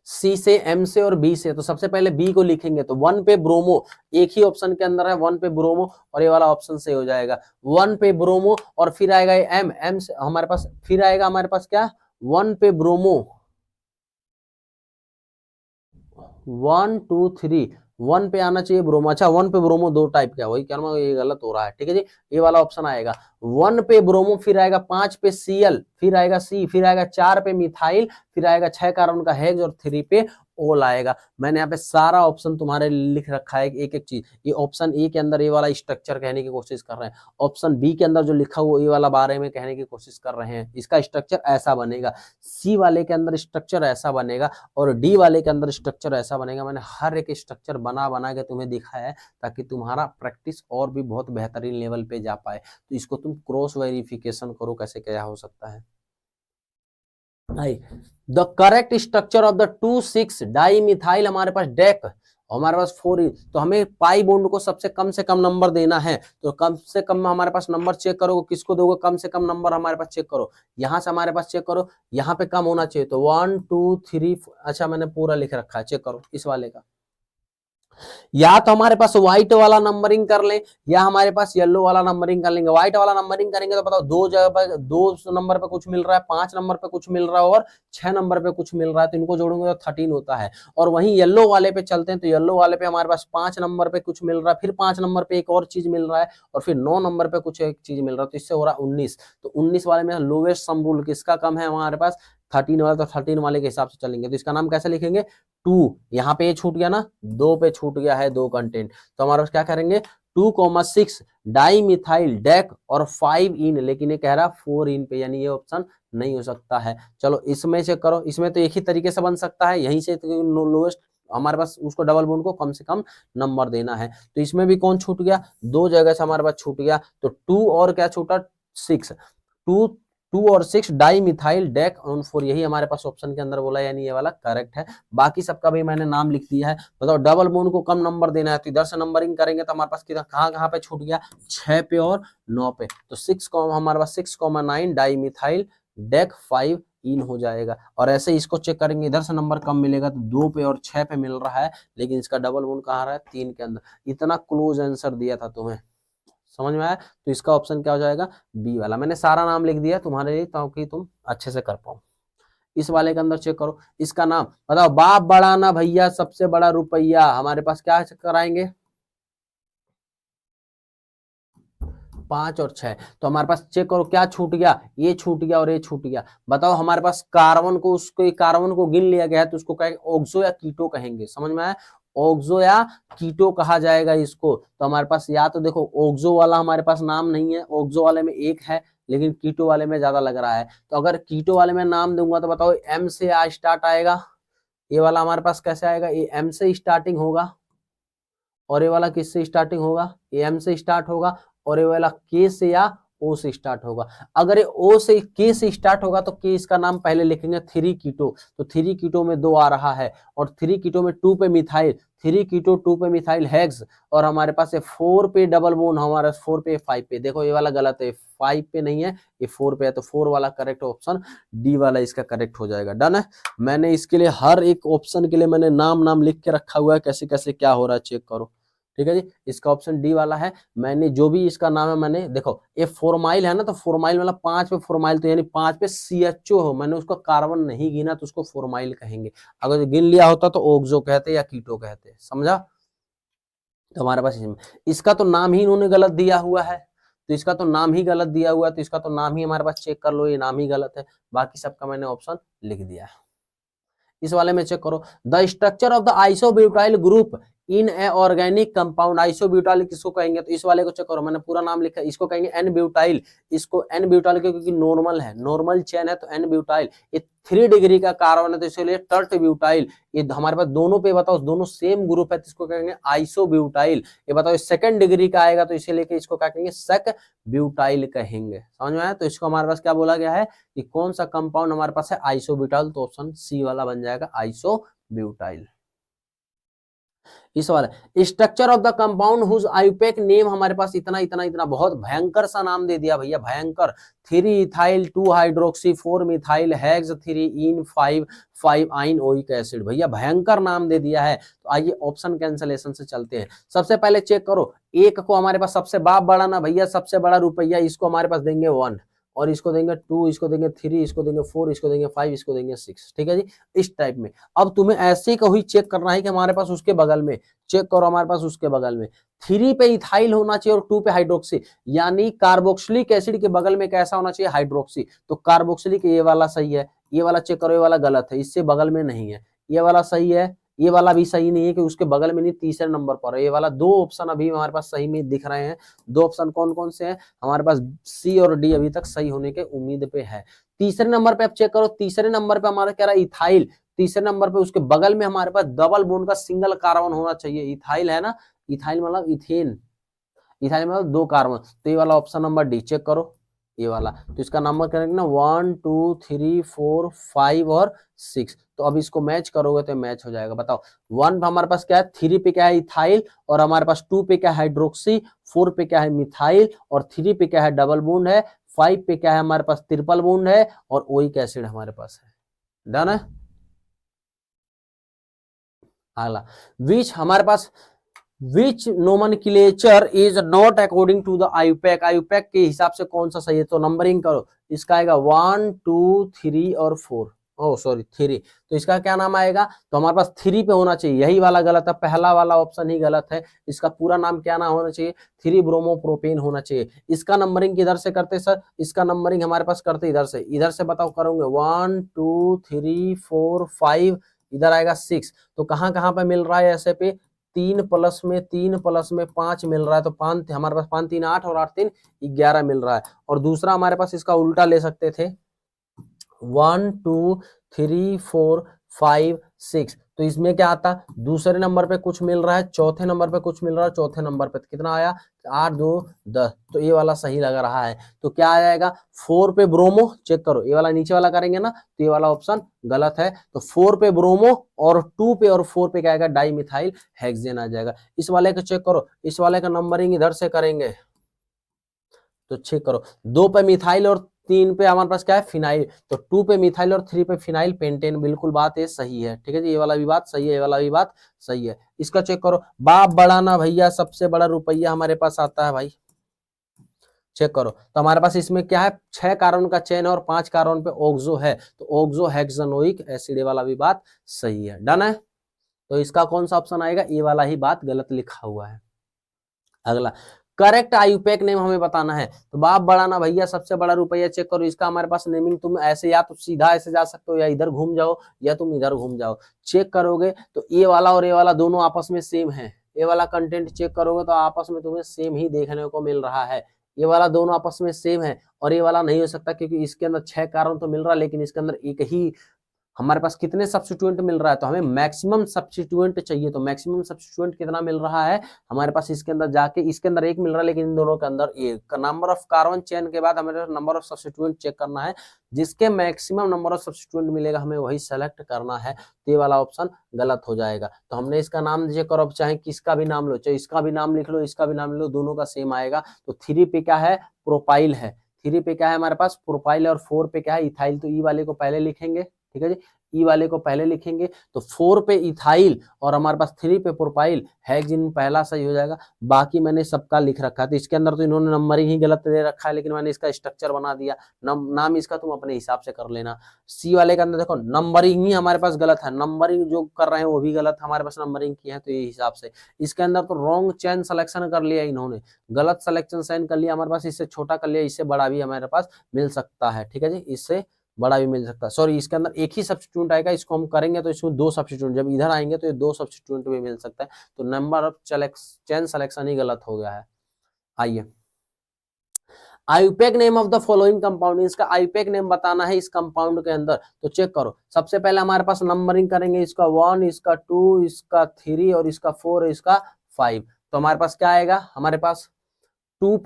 सी से, एम से और बी से। तो सबसे पहले बी को लिखेंगे, तो 1 पे ब्रोमो, एक ही ऑप्शन के अंदर है 1 पे ब्रोमो, और ये वाला ऑप्शन से हो जाएगा 1 पे ब्रोमो। और फिर आएगा एम, एम से हमारे पास फिर आएगा हमारे पास क्या, 1 पे ब्रोमो, 1 2 3, 1 पे आना चाहिए ब्रोमो। अच्छा 1 पे ब्रोमो 2 टाइप का, वही क्या ये गलत हो रहा है, ठीक है जी। ये वाला ऑप्शन आएगा 1 पे ब्रोमो, फिर आएगा 5 पे Cl, फिर आएगा C, फिर आएगा 4 पे मिथाइल, फिर आएगा 6 कार्बन का हेक्स और 3 पे ओल आएगा। मैंने यहाँ पे सारा ऑप्शन तुम्हारे लिख रखा है, एक एक चीज। ये ऑप्शन ए के अंदर ये वाला स्ट्रक्चर कहने की कोशिश कर रहे हैं, ऑप्शन बी के अंदर जो लिखा हुआ ये वाला बारे में कहने की कोशिश कर रहे हैं, इसका स्ट्रक्चर ऐसा बनेगा, सी वाले के अंदर स्ट्रक्चर ऐसा बनेगा और डी वाले के अंदर स्ट्रक्चर ऐसा बनेगा। मैंने हर एक स्ट्रक्चर बना बना के तुम्हें दिखाया है ताकि तुम्हारा प्रैक्टिस और भी बहुत बेहतरीन लेवल पे जा पाए। तो इसको तुम क्रॉस वेरिफिकेशन करो कैसे क्या हो सकता है। The correct structure of the 2,6 dimethyl हमारे पास डेक, हमारे पास 4, तो हमें पाई बॉन्ड को सबसे कम से कम नंबर देना है, तो कम से कम हमारे पास नंबर चेक करो, किसको दोगे कम से कम नंबर हमारे पास चेक करो, यहां से हमारे पास चेक करो, यहाँ पे कम होना चाहिए, तो 1 2 3 अच्छा मैंने पूरा लिख रखा है, चेक करो इस वाले का। या तो हमारे पास व्हाइट वाला नंबरिंग कर लें या हमारे पास येलो वाला नंबरिंग कर लेंगे। व्हाइट वाला नंबरिंग करेंगे तो बताओ 2 जगह पर 2 नंबर पे कुछ मिल रहा है, 5 नंबर पे कुछ मिल रहा है और 6 नंबर पे कुछ मिल रहा है, तो इनको जोड़ेंगे तो 13 होता है। और वहीं येलो वाले पे चलते हैं, तो येलो वाले पे हमारे पास 5 नंबर पे कुछ मिल रहा है, फिर 5 नंबर पे एक और चीज मिल रहा है और फिर 9 नंबर पे कुछ एक चीज मिल रहा है, तो इससे हो रहा है 19। तो 19 वाले में लोवेस्ट सम रूल किसका कम है हमारे पास, 13 वाला, तो 13 वाले के हिसाब से चलेंगे। तो इसका नाम कैसे लिखेंगे, 2, यहाँ पे ये छूट गया ना, 2 पे छूट गया है 2 कंटेंट, तो हमारे पास क्या करेंगे 2,6 डाइमिथाइल डेक और 5 इन, लेकिन ये कह रहा 4 इन पे, यानी ये ऑप्शन नहीं हो सकता है। चलो इसमें चेक करो, इसमें तो एक ही तरीके से बन सकता है, यहीं से तो लोएस्ट हमारे पास उसको डबल बॉन्ड को कम से कम नंबर देना है। तो इसमें भी कौन छूट गया, 2 जगह से हमारे पास छूट गया, तो 2 और क्या छूटा 6, 2 और 6 डाइमिथाइल डेक ऑन 4, यही हमारे पास ऑप्शन के अंदर बोला, यानी ये वाला करेक्ट है। बाकी सबका भी मैंने नाम लिख दिया है। बताओ डबल बॉन्ड को कम नंबर देना है, तो इधर से नंबरिंग करेंगे तो हमारे पास कितना कहाँ कहाँ पे छूट गया, 6 पे और 9 पे, तो 6 हमारे पास 6,9 डाइमिथाइल डेक 5 इन हो जाएगा। और ऐसे इसको चेक करेंगे, इधर से नंबर कम मिलेगा तो 2 पे और 6 पे मिल रहा है, लेकिन इसका डबल बॉन्ड कहाँ आ रहा है 3 के अंदर। इतना क्लोज आंसर दिया था तुम्हें, समझ में आया, तो इसका ऑप्शन क्या हो जाएगा, बी वाला। मैंने सारा नाम लिख दिया तुम्हारे लिए ताकि तुम अच्छे से कर पाओ। इस वाले के अंदर चेक करो, इसका नाम बताओ, बाप बड़ा ना भैया सबसे बड़ा रुपया, हमारे पास क्या कराएंगे 5 और 6, तो हमारे पास चेक करो क्या छूट गया, ये छूट गया और ये छूट गया। बताओ हमारे पास कार्बन को, उसको कार्बन को गिन लिया गया है, तो उसको कहेंगे ऑक्सो या कीटो कहेंगे, समझ में आया, ऑक्सो या कीटो कहा जाएगा इसको। तो हमारे पास या तो देखो ऑक्सो वाला हमारे पास नाम नहीं है, ऑक्सो वाले में एक है लेकिन कीटो वाले में ज्यादा लग रहा है, तो अगर कीटो वाले में नाम दूंगा तो बताओ एम से आ स्टार्ट आएगा, ये वाला हमारे पास कैसे आएगा, ये एम से स्टार्टिंग होगा और ये वाला किससे स्टार्टिंग होगा, ये एम से स्टार्ट होगा और ये वाला के से या ओ से स्टार्ट होगा। अगर ये ओ से के से स्टार्ट होगा तो के इसका नाम पहले लिखेंगे 3 कीटो, तो 3 कीटो में 2 आ रहा है और 3 कीटो में 2 पे मिथाइल, 3 कीटो 2 पे मिथाइल हेक्स, और हमारे पास है 4 पे डबल बोन, हमारा 4 पे 5 पे, देखो ये वाला गलत है, 5 पे नहीं है ये 4 पे है, तो 4 वाला करेक्ट ऑप्शन डी वाला इसका करेक्ट हो जाएगा। डन है, मैंने इसके लिए हर एक ऑप्शन के लिए मैंने नाम लिख के रखा हुआ है, कैसे कैसे क्या हो रहा है चेक करो, ठीक है जी। इसका ऑप्शन डी वाला है, मैंने जो भी इसका नाम है, मैंने देखो ये फॉर्माइल है ना, तो फॉर्माइल वाला 5 पे फॉर्माइल, तो यानी 5 पे CHO हो, मैंने उसको कार्बन नहीं गिना तो उसको फॉर्माइल कहेंगे, अगर गिन लिया होता तो ऑक्सो कहते या कीटो कहते, समझा। तो हमारे पास इसका तो नाम ही इन्होंने गलत दिया हुआ है, तो इसका तो नाम ही गलत दिया हुआ है, तो इसका तो नाम ही हमारे पास चेक कर लो, ये नाम ही गलत है, बाकी सबका मैंने ऑप्शन लिख दिया है। इस वाले में चेक करो, the structure of the isobutyl group in A organic compound, isobutyl किसको कहेंगे, तो इस वाले को चेक करो, मैंने पूरा नाम लिखा है, इसको कहेंगे एन ब्यूटाइल, इसको एन ब्यूटाइल क्योंकि नॉर्मल है, नॉर्मल चेन है तो एन ब्यूटाइल, ये 3 डिग्री का कार्बन है तो इसलिए टर्ट ब्यूटाइल, ये हमारे पास दोनों पे बताओ दोनों सेम ग्रुप है तो इसको कहेंगे आइसोब्यूटाइल, ये बताओ सेकंड डिग्री का आएगा तो इसीलिए इसको क्या कहेंगे सेक ब्यूटाइल कहेंगे, समझ में आया। तो इसको हमारे पास क्या बोला गया है कि कौन सा कंपाउंड हमारे पास है आइसोब्यूटाइल, तो ऑप्शन सी वाला बन जाएगा आइसोब्यूटाइल। इस वाला structure of the compound whose IUPAC name, हमारे पास इतना इतना इतना बहुत भयंकर सा नाम दे दिया भैया, भयंकर, 3 इथाइल 2 हाइड्रोक्सी 4 मिथाइल हेक्स 3 इन 5 आइन ओइक एसिड, भैया भयंकर नाम दे दिया है। तो आइए ऑप्शन कैंसलेशन से चलते हैं। सबसे पहले चेक करो, एक को हमारे पास सबसे बाप बड़ा ना भैया, सबसे बड़ा रुपया, इसको हमारे पास देंगे 1 और इसको देंगे 2, इसको देंगे 3, इसको देंगे 4, इसको देंगे 5, इसको देंगे 6, ठीक है जी, इस टाइप में। अब तुम्हें ऐसे को ही चेक करना है कि हमारे पास उसके बगल में, चेक करो हमारे पास उसके बगल में 3 पे इथाइल होना चाहिए और 2 पे हाइड्रोक्सी, यानी कार्बोक्सिलिक एसिड के बगल में कैसा होना चाहिए हाइड्रोक्सी, तो कार्बोक्सिलिक ये वाला सही है, ये वाला चेक करो, ये वाला गलत है, इससे बगल में नहीं है। ये वाला सही है, ये वाला भी सही नहीं है कि उसके बगल में नहीं, तीसरे नंबर पर है ये वाला। दो ऑप्शन अभी हमारे पास सही में दिख रहे हैं। दो ऑप्शन कौन कौन से हैं हमारे पास? सी और डी अभी तक सही होने के उम्मीद पे है। तीसरे नंबर पे आप चेक करो, तीसरे नंबर पे हमारा कह रहा है इथाइल। तीसरे नंबर पे उसके बगल में हमारे पास डबल बॉन्ड का सिंगल कार्बन होना चाहिए। इथाइल है ना, इथाइल मतलब इथेन, इथाइल मतलब दो कार्बन। तो ये वाला ऑप्शन नंबर डी चेक करो, ये वाला। तो इसका नंबर करेंगे ना 1 2 3 4 5 और 6। तो अब इसको मैच करोगे तो मैच हो जाएगा। बताओ, 1 पे हमारे पास क्या है, 3 पे क्या है इथाइल, और हमारे पास 2 पे क्या है हाइड्रोक्सी, 4 पे क्या है मिथाइल, और 3 पे क्या है डबल बॉन्ड है, 5 पे क्या है हमारे पास ट्रिपल बॉन्ड है, और ओइक एसिड हमारे पास है। डन है। अगला, विच हमारे पास which nomenclature is not according to the IUPAC. IUPAC के हिसाब से कौन सा सही है? तो नंबरिंग करो, इसका आएगा 1 2 3 और 4, ओ सॉरी 3। तो इसका क्या नाम आएगा? तो हमारे पास 3 पे होना चाहिए, यही वाला गलत है, पहला वाला ऑप्शन ही गलत है। इसका पूरा नाम क्या नाम होना चाहिए? 3 ब्रोमोप्रोपेन होना चाहिए। इसका नंबरिंग किधर से करते सर? इसका नंबरिंग हमारे पास करते इधर से, इधर से बताओ करोगे 1 2 3 4 5, इधर आएगा 6। तो कहाँ कहाँ पे मिल रहा है ऐसे पे? 3 प्लस में 5 मिल रहा है। तो 5 हमारे पास 5 3 8 और 8 3 11 मिल रहा है। और दूसरा हमारे पास इसका उल्टा ले सकते थे, 1 2 3 4 5 6। तो इसमें क्या आता? दूसरे नंबर पे कुछ मिल रहा है, चौथे नंबर पे कुछ मिल रहा है, चौथे नंबर पे कितना आया? 8 2 10। तो ये वाला सही लग रहा है। तो क्या आ जाएगा? 4 पे ब्रोमो चेक करो, ये वाला नीचे वाला करेंगे ना, तो ये वाला ऑप्शन गलत है। तो 4 पे ब्रोमो, और 2 पे और 4 पे क्या आएगा? डाई मिथाइल हेक्सेन आ जाएगा। इस वाले का चेक करो, इस वाले का नंबरिंग इधर से करेंगे तो चेक करो, 2 पे मिथाइल और 3 पे हमारे पास क्या है? फिनाइल। तो 2 पे मिथाइल और 3 पे फिनाइल पेंटेन, बिल्कुल बात ये सही है। ठीक है जी, ये वाला भी बात सही है, ये वाला भी बात सही है। इसका चेक करो, बाप बड़ा ना भैया, सबसे बड़ा रुपया हमारे पास आता है भाई। चेक करो, तो हमारे पास इसमें क्या है? 6 कार्बन का चेन है और 5 कार्बन पे ऑक्सो है। तो ऑक्सो हेक्सानोइक एसिड वाला भी बात सही है। डन है। तो इसका कौन सा ऑप्शन आएगा? ये वाला ही बात गलत लिखा हुआ है। अगला, करेक्ट आयुपैक नेम हमें बताना है। तो बाप बड़ा ना भैया, सबसे बड़ा रुपया चेक करो, इसका हमारे पास नेमिंग तुम ऐसे या तो सीधा ऐसे जा सकते हो, या इधर घूम जाओ, या तुम इधर घूम जाओ। चेक करोगे तो ये वाला और ये वाला दोनों आपस में सेम है। ये वाला कंटेंट चेक करोगे तो आपस में तुम्हें सेम ही देखने को मिल रहा है। ये वाला दोनों आपस में सेम है, और ये वाला नहीं हो सकता, क्योंकि इसके अंदर 6 कार्बन तो मिल रहा है, लेकिन इसके अंदर एक ही हमारे पास कितने सब्स्टिट्यूएंट मिल रहा है? तो हमें मैक्सिमम सब्स्टिट्यूएंट चाहिए। तो मैक्सिमम सब्स्टिट्यूएंट कितना मिल रहा है हमारे पास? इसके अंदर जाके इसके अंदर एक मिल रहा है, लेकिन इन दोनों के अंदर एक। नंबर ऑफ कार्बन चेन के बाद हमें नंबर ऑफ सब्स्टिट्यूएंट चेक करना है, जिसके मैक्सिमम नंबर ऑफ सब्स्टिट्यूएंट मिलेगा हमें वही सेलेक्ट करना है। तो ये वाला ऑप्शन गलत हो जाएगा। तो हमने इसका नाम चेक करो, चाहे किसका भी नाम लो, चाहे इसका भी नाम लिख लो, इसका भी नाम लिख लो, दोनों का सेम आएगा। तो 3 पे क्या है? प्रोपाइल है। 3 पे क्या है हमारे पास? प्रोपाइल। और 4 पे क्या है? इथाइल। तो ई वाले को पहले लिखेंगे, ठीक है जी, ई वाले को पहले लिखेंगे। तो 4 पे इथाइल और हमारे पास 3 पे प्रोपाइल, हेक्सेन पहला सही हो जाएगा। बाकी मैंने सबका लिख रखा है। तो इसके अंदर तो इन्होंने नंबरिंग ही गलत दे रखा है, लेकिन मैंने इसका स्ट्रक्चर बना दिया। नाम इसका तुम अपने हिसाब से कर लेना। सी वाले के अंदर देखो, नंबरिंग ही हमारे पास गलत है, नंबरिंग जो कर रहे हैं वो भी गलत हमारे पास नंबरिंग की है। तो ये हिसाब से इसके अंदर तो रॉन्ग चेन सिलेक्शन कर लिया इन्होंने, गलत सिलेक्शन साइन कर लिया हमारे पास। इससे छोटा कर लिया, इससे बड़ा भी हमारे पास मिल सकता है। ठीक है जी, इससे बड़ा भी मिल सकता है। सॉरी, इसके अंदर एक ही सब्स्टिट्यूएंट आएगा, इसको हम करेंगे तो इसमें 2 सब्स्टिट्यूएंट, जब इधर आएंगे तो ये 2 सब्स्टिट्यूएंट भी मिल सकता है। तो नंबर ऑफ चेन सिलेक्शन ही गलत हो गया है। आइए, IUPAC name of the following compound, इसका आयुपैक नेम बताना है इस कंपाउंड के अंदर। तो चेक करो, सबसे पहले हमारे पास नंबरिंग करेंगे, इसका 1, इसका 2, इसका 3 और इसका 4 और इसका 5। तो हमारे पास क्या आएगा? हमारे पास 2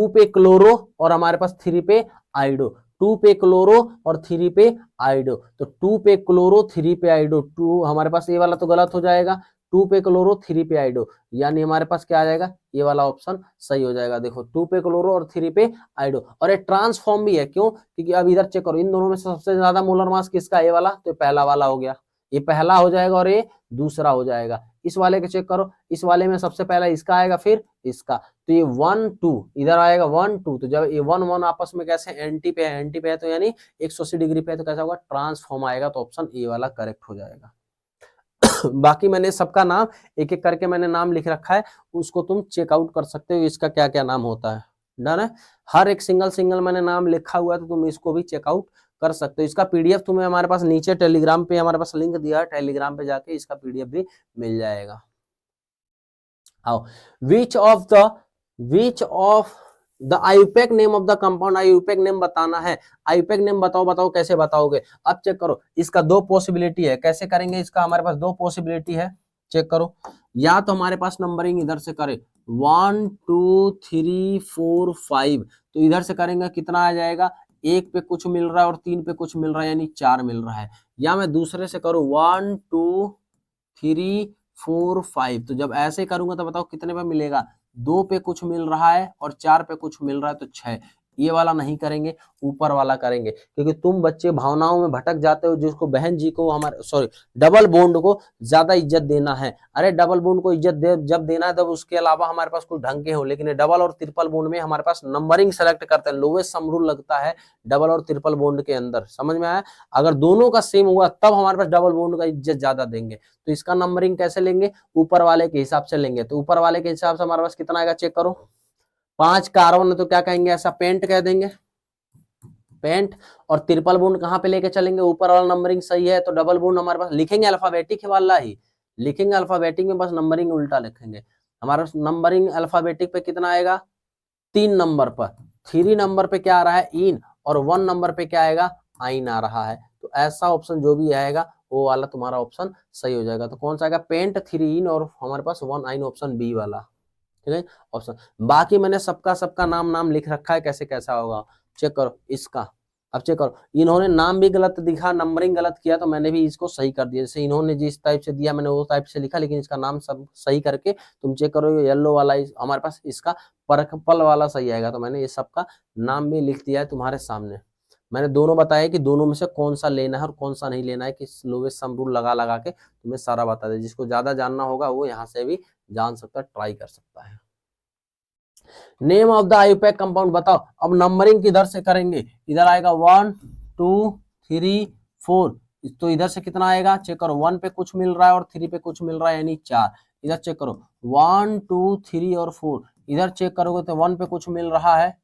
पे क्लोरो और हमारे पास 3 पे आइडो। 2 पे क्लोरो और 3 पे आइडो। तो 2 पे क्लोरो 3 पे आइडो, 2 हमारे पास ये वाला तो गलत हो जाएगा। 2 पे क्लोरो 3 पे आइडो, यानी हमारे पास क्या आ जाएगा? ये वाला ऑप्शन सही हो जाएगा। देखो, 2 पे क्लोरो और 3 पे आइडो। और ये ट्रांसफॉर्म भी है, क्यों? क्योंकि अब इधर चेक करो, इन दोनों में से सबसे ज्यादा मोलर मास किसका? ये वाला। तो पहला वाला हो गया, ये पहला हो जाएगा और ये दूसरा हो जाएगा। इस वाले के चेक करो, इस वाले में सबसे पहला इसका आएगा, फिर इसका। तो ये 1 2 इधर आएगा, 1 2। तो जब ये 1 1 आपस में कैसे एंटी पे है, एंटी पे है तो यानी 180 डिग्री पे है, तो कैसा होगा? ट्रांसफॉर्म आएगा। तो ऑप्शन ए वाला करेक्ट हो जाएगा। बाकी मैंने सबका नाम एक एक करके मैंने नाम लिख रखा है, उसको तुम चेकआउट कर सकते हो, इसका क्या क्या नाम होता है। डन है। हर एक सिंगल मैंने नाम लिखा हुआ है, तो तुम इसको भी चेकआउट कर सकते हो। इसका पीडीएफ तुम्हें हमारे पास नीचे टेलीग्राम पे हमारे पास लिंक दिया है, टेलीग्राम पे जाके इसका पीडीएफ भी मिल जाएगा। आओ, which of the IUPAC name of the compound, IUPAC name बताना है। आईयूपैक नेम बताओ कैसे बताओगे। अब चेक करो, इसका दो पॉसिबिलिटी है, कैसे करेंगे इसका, हमारे पास दो पॉसिबिलिटी है। चेक करो, या तो हमारे पास नंबरिंग इधर से करे 1 2 3 4 5, तो इधर से करेंगे कितना आ जाएगा, एक पे कुछ मिल रहा है और 3 पे कुछ मिल रहा है, यानी 4 मिल रहा है। या मैं दूसरे से करूं 1 2 3 4 5, तो जब ऐसे करूंगा तो बताओ कितने पे मिलेगा, 2 पे कुछ मिल रहा है और 4 पे कुछ मिल रहा है, तो 6। ये वाला नहीं करेंगे, ऊपर वाला करेंगे, क्योंकि तुम बच्चे भावनाओं में भटक जाते हो। जिसको बहन जी को हमारे सॉरी डबल बॉन्ड को ज्यादा इज्जत देना है, अरे डबल बॉन्ड को इज्जत जब देना है तब उसके अलावा हमारे पास कुछ ढंग के हो। लेकिन डबल और ट्रिपल बॉन्ड में हमारे पास नंबरिंग सेलेक्ट करते हैं, लोवेस्ट सम रूल लगता है डबल और ट्रिपल बॉन्ड के अंदर, समझ में आया। अगर दोनों का सेम हुआ तब हमारे पास डबल बॉन्ड का इज्जत ज्यादा देंगे। तो इसका नंबरिंग कैसे लेंगे, ऊपर वाले के हिसाब से लेंगे। तो ऊपर वाले के हिसाब से हमारे पास कितना आएगा, चेक करो, 5 कार्बन है तो क्या कहेंगे, ऐसा पेंट कह देंगे, पेंट। और ट्रिपल बॉन्ड कहाँ पे लेके चलेंगे, ऊपर वाला नंबरिंग सही है तो डबल बॉन्ड हमारे पास लिखेंगे अल्फाबेटिक वाला ही लिखेंगे, अल्फाबेटिक में बस नंबरिंग उल्टा लिखेंगे। हमारा नंबरिंग अल्फाबेटिक पे कितना आएगा, 3 नंबर पर, 3 नंबर पे क्या आ रहा है, इन, और 1 नंबर पे क्या आएगा, आइन आ रहा है। तो ऐसा ऑप्शन जो भी आएगा वो वाला तुम्हारा ऑप्शन सही हो जाएगा। तो कौन सा आएगा, पेंट 3 इन और हमारे पास 1 आइन, ऑप्शन बी वाला, ठीक है ऑप्शन। बाकी मैंने सबका नाम लिख रखा है, कैसे कैसा होगा चेक करो इसका। अब चेक करो, इन्होंने नाम भी गलत दिखा, नंबरिंग गलत किया, तो मैंने भी इसको सही कर दिया। जैसे इन्होंने जिस टाइप से दिया मैंने वो टाइप से लिखा, लेकिन इसका नाम सब सही करके तुम चेक करो, ये येलो वाला हमारे पास इसका पर्पल वाला सही आएगा। तो मैंने ये सबका नाम भी लिख दिया है तुम्हारे सामने। मैंने दोनों बताया कि दोनों में से कौन सा लेना है और कौन सा नहीं लेना है, कि लोवेस्ट सम रूल लगा के तुम्हें सारा बता दे। जिसको ज्यादा जानना होगा वो यहाँ से भी जान सकता है, ट्राई कर सकता है। Name of the IUPAC compound बताओ। अब नंबरिंग किधर से करेंगे, इधर आएगा 1 2 3 4, तो इधर से कितना आएगा, चेक करो, 1 पे कुछ मिल रहा है और 3 पे कुछ मिल रहा है, यानी 4। इधर चेक करो 1 2 3 और 4, इधर चेक करोगे तो 1 पे कुछ मिल रहा है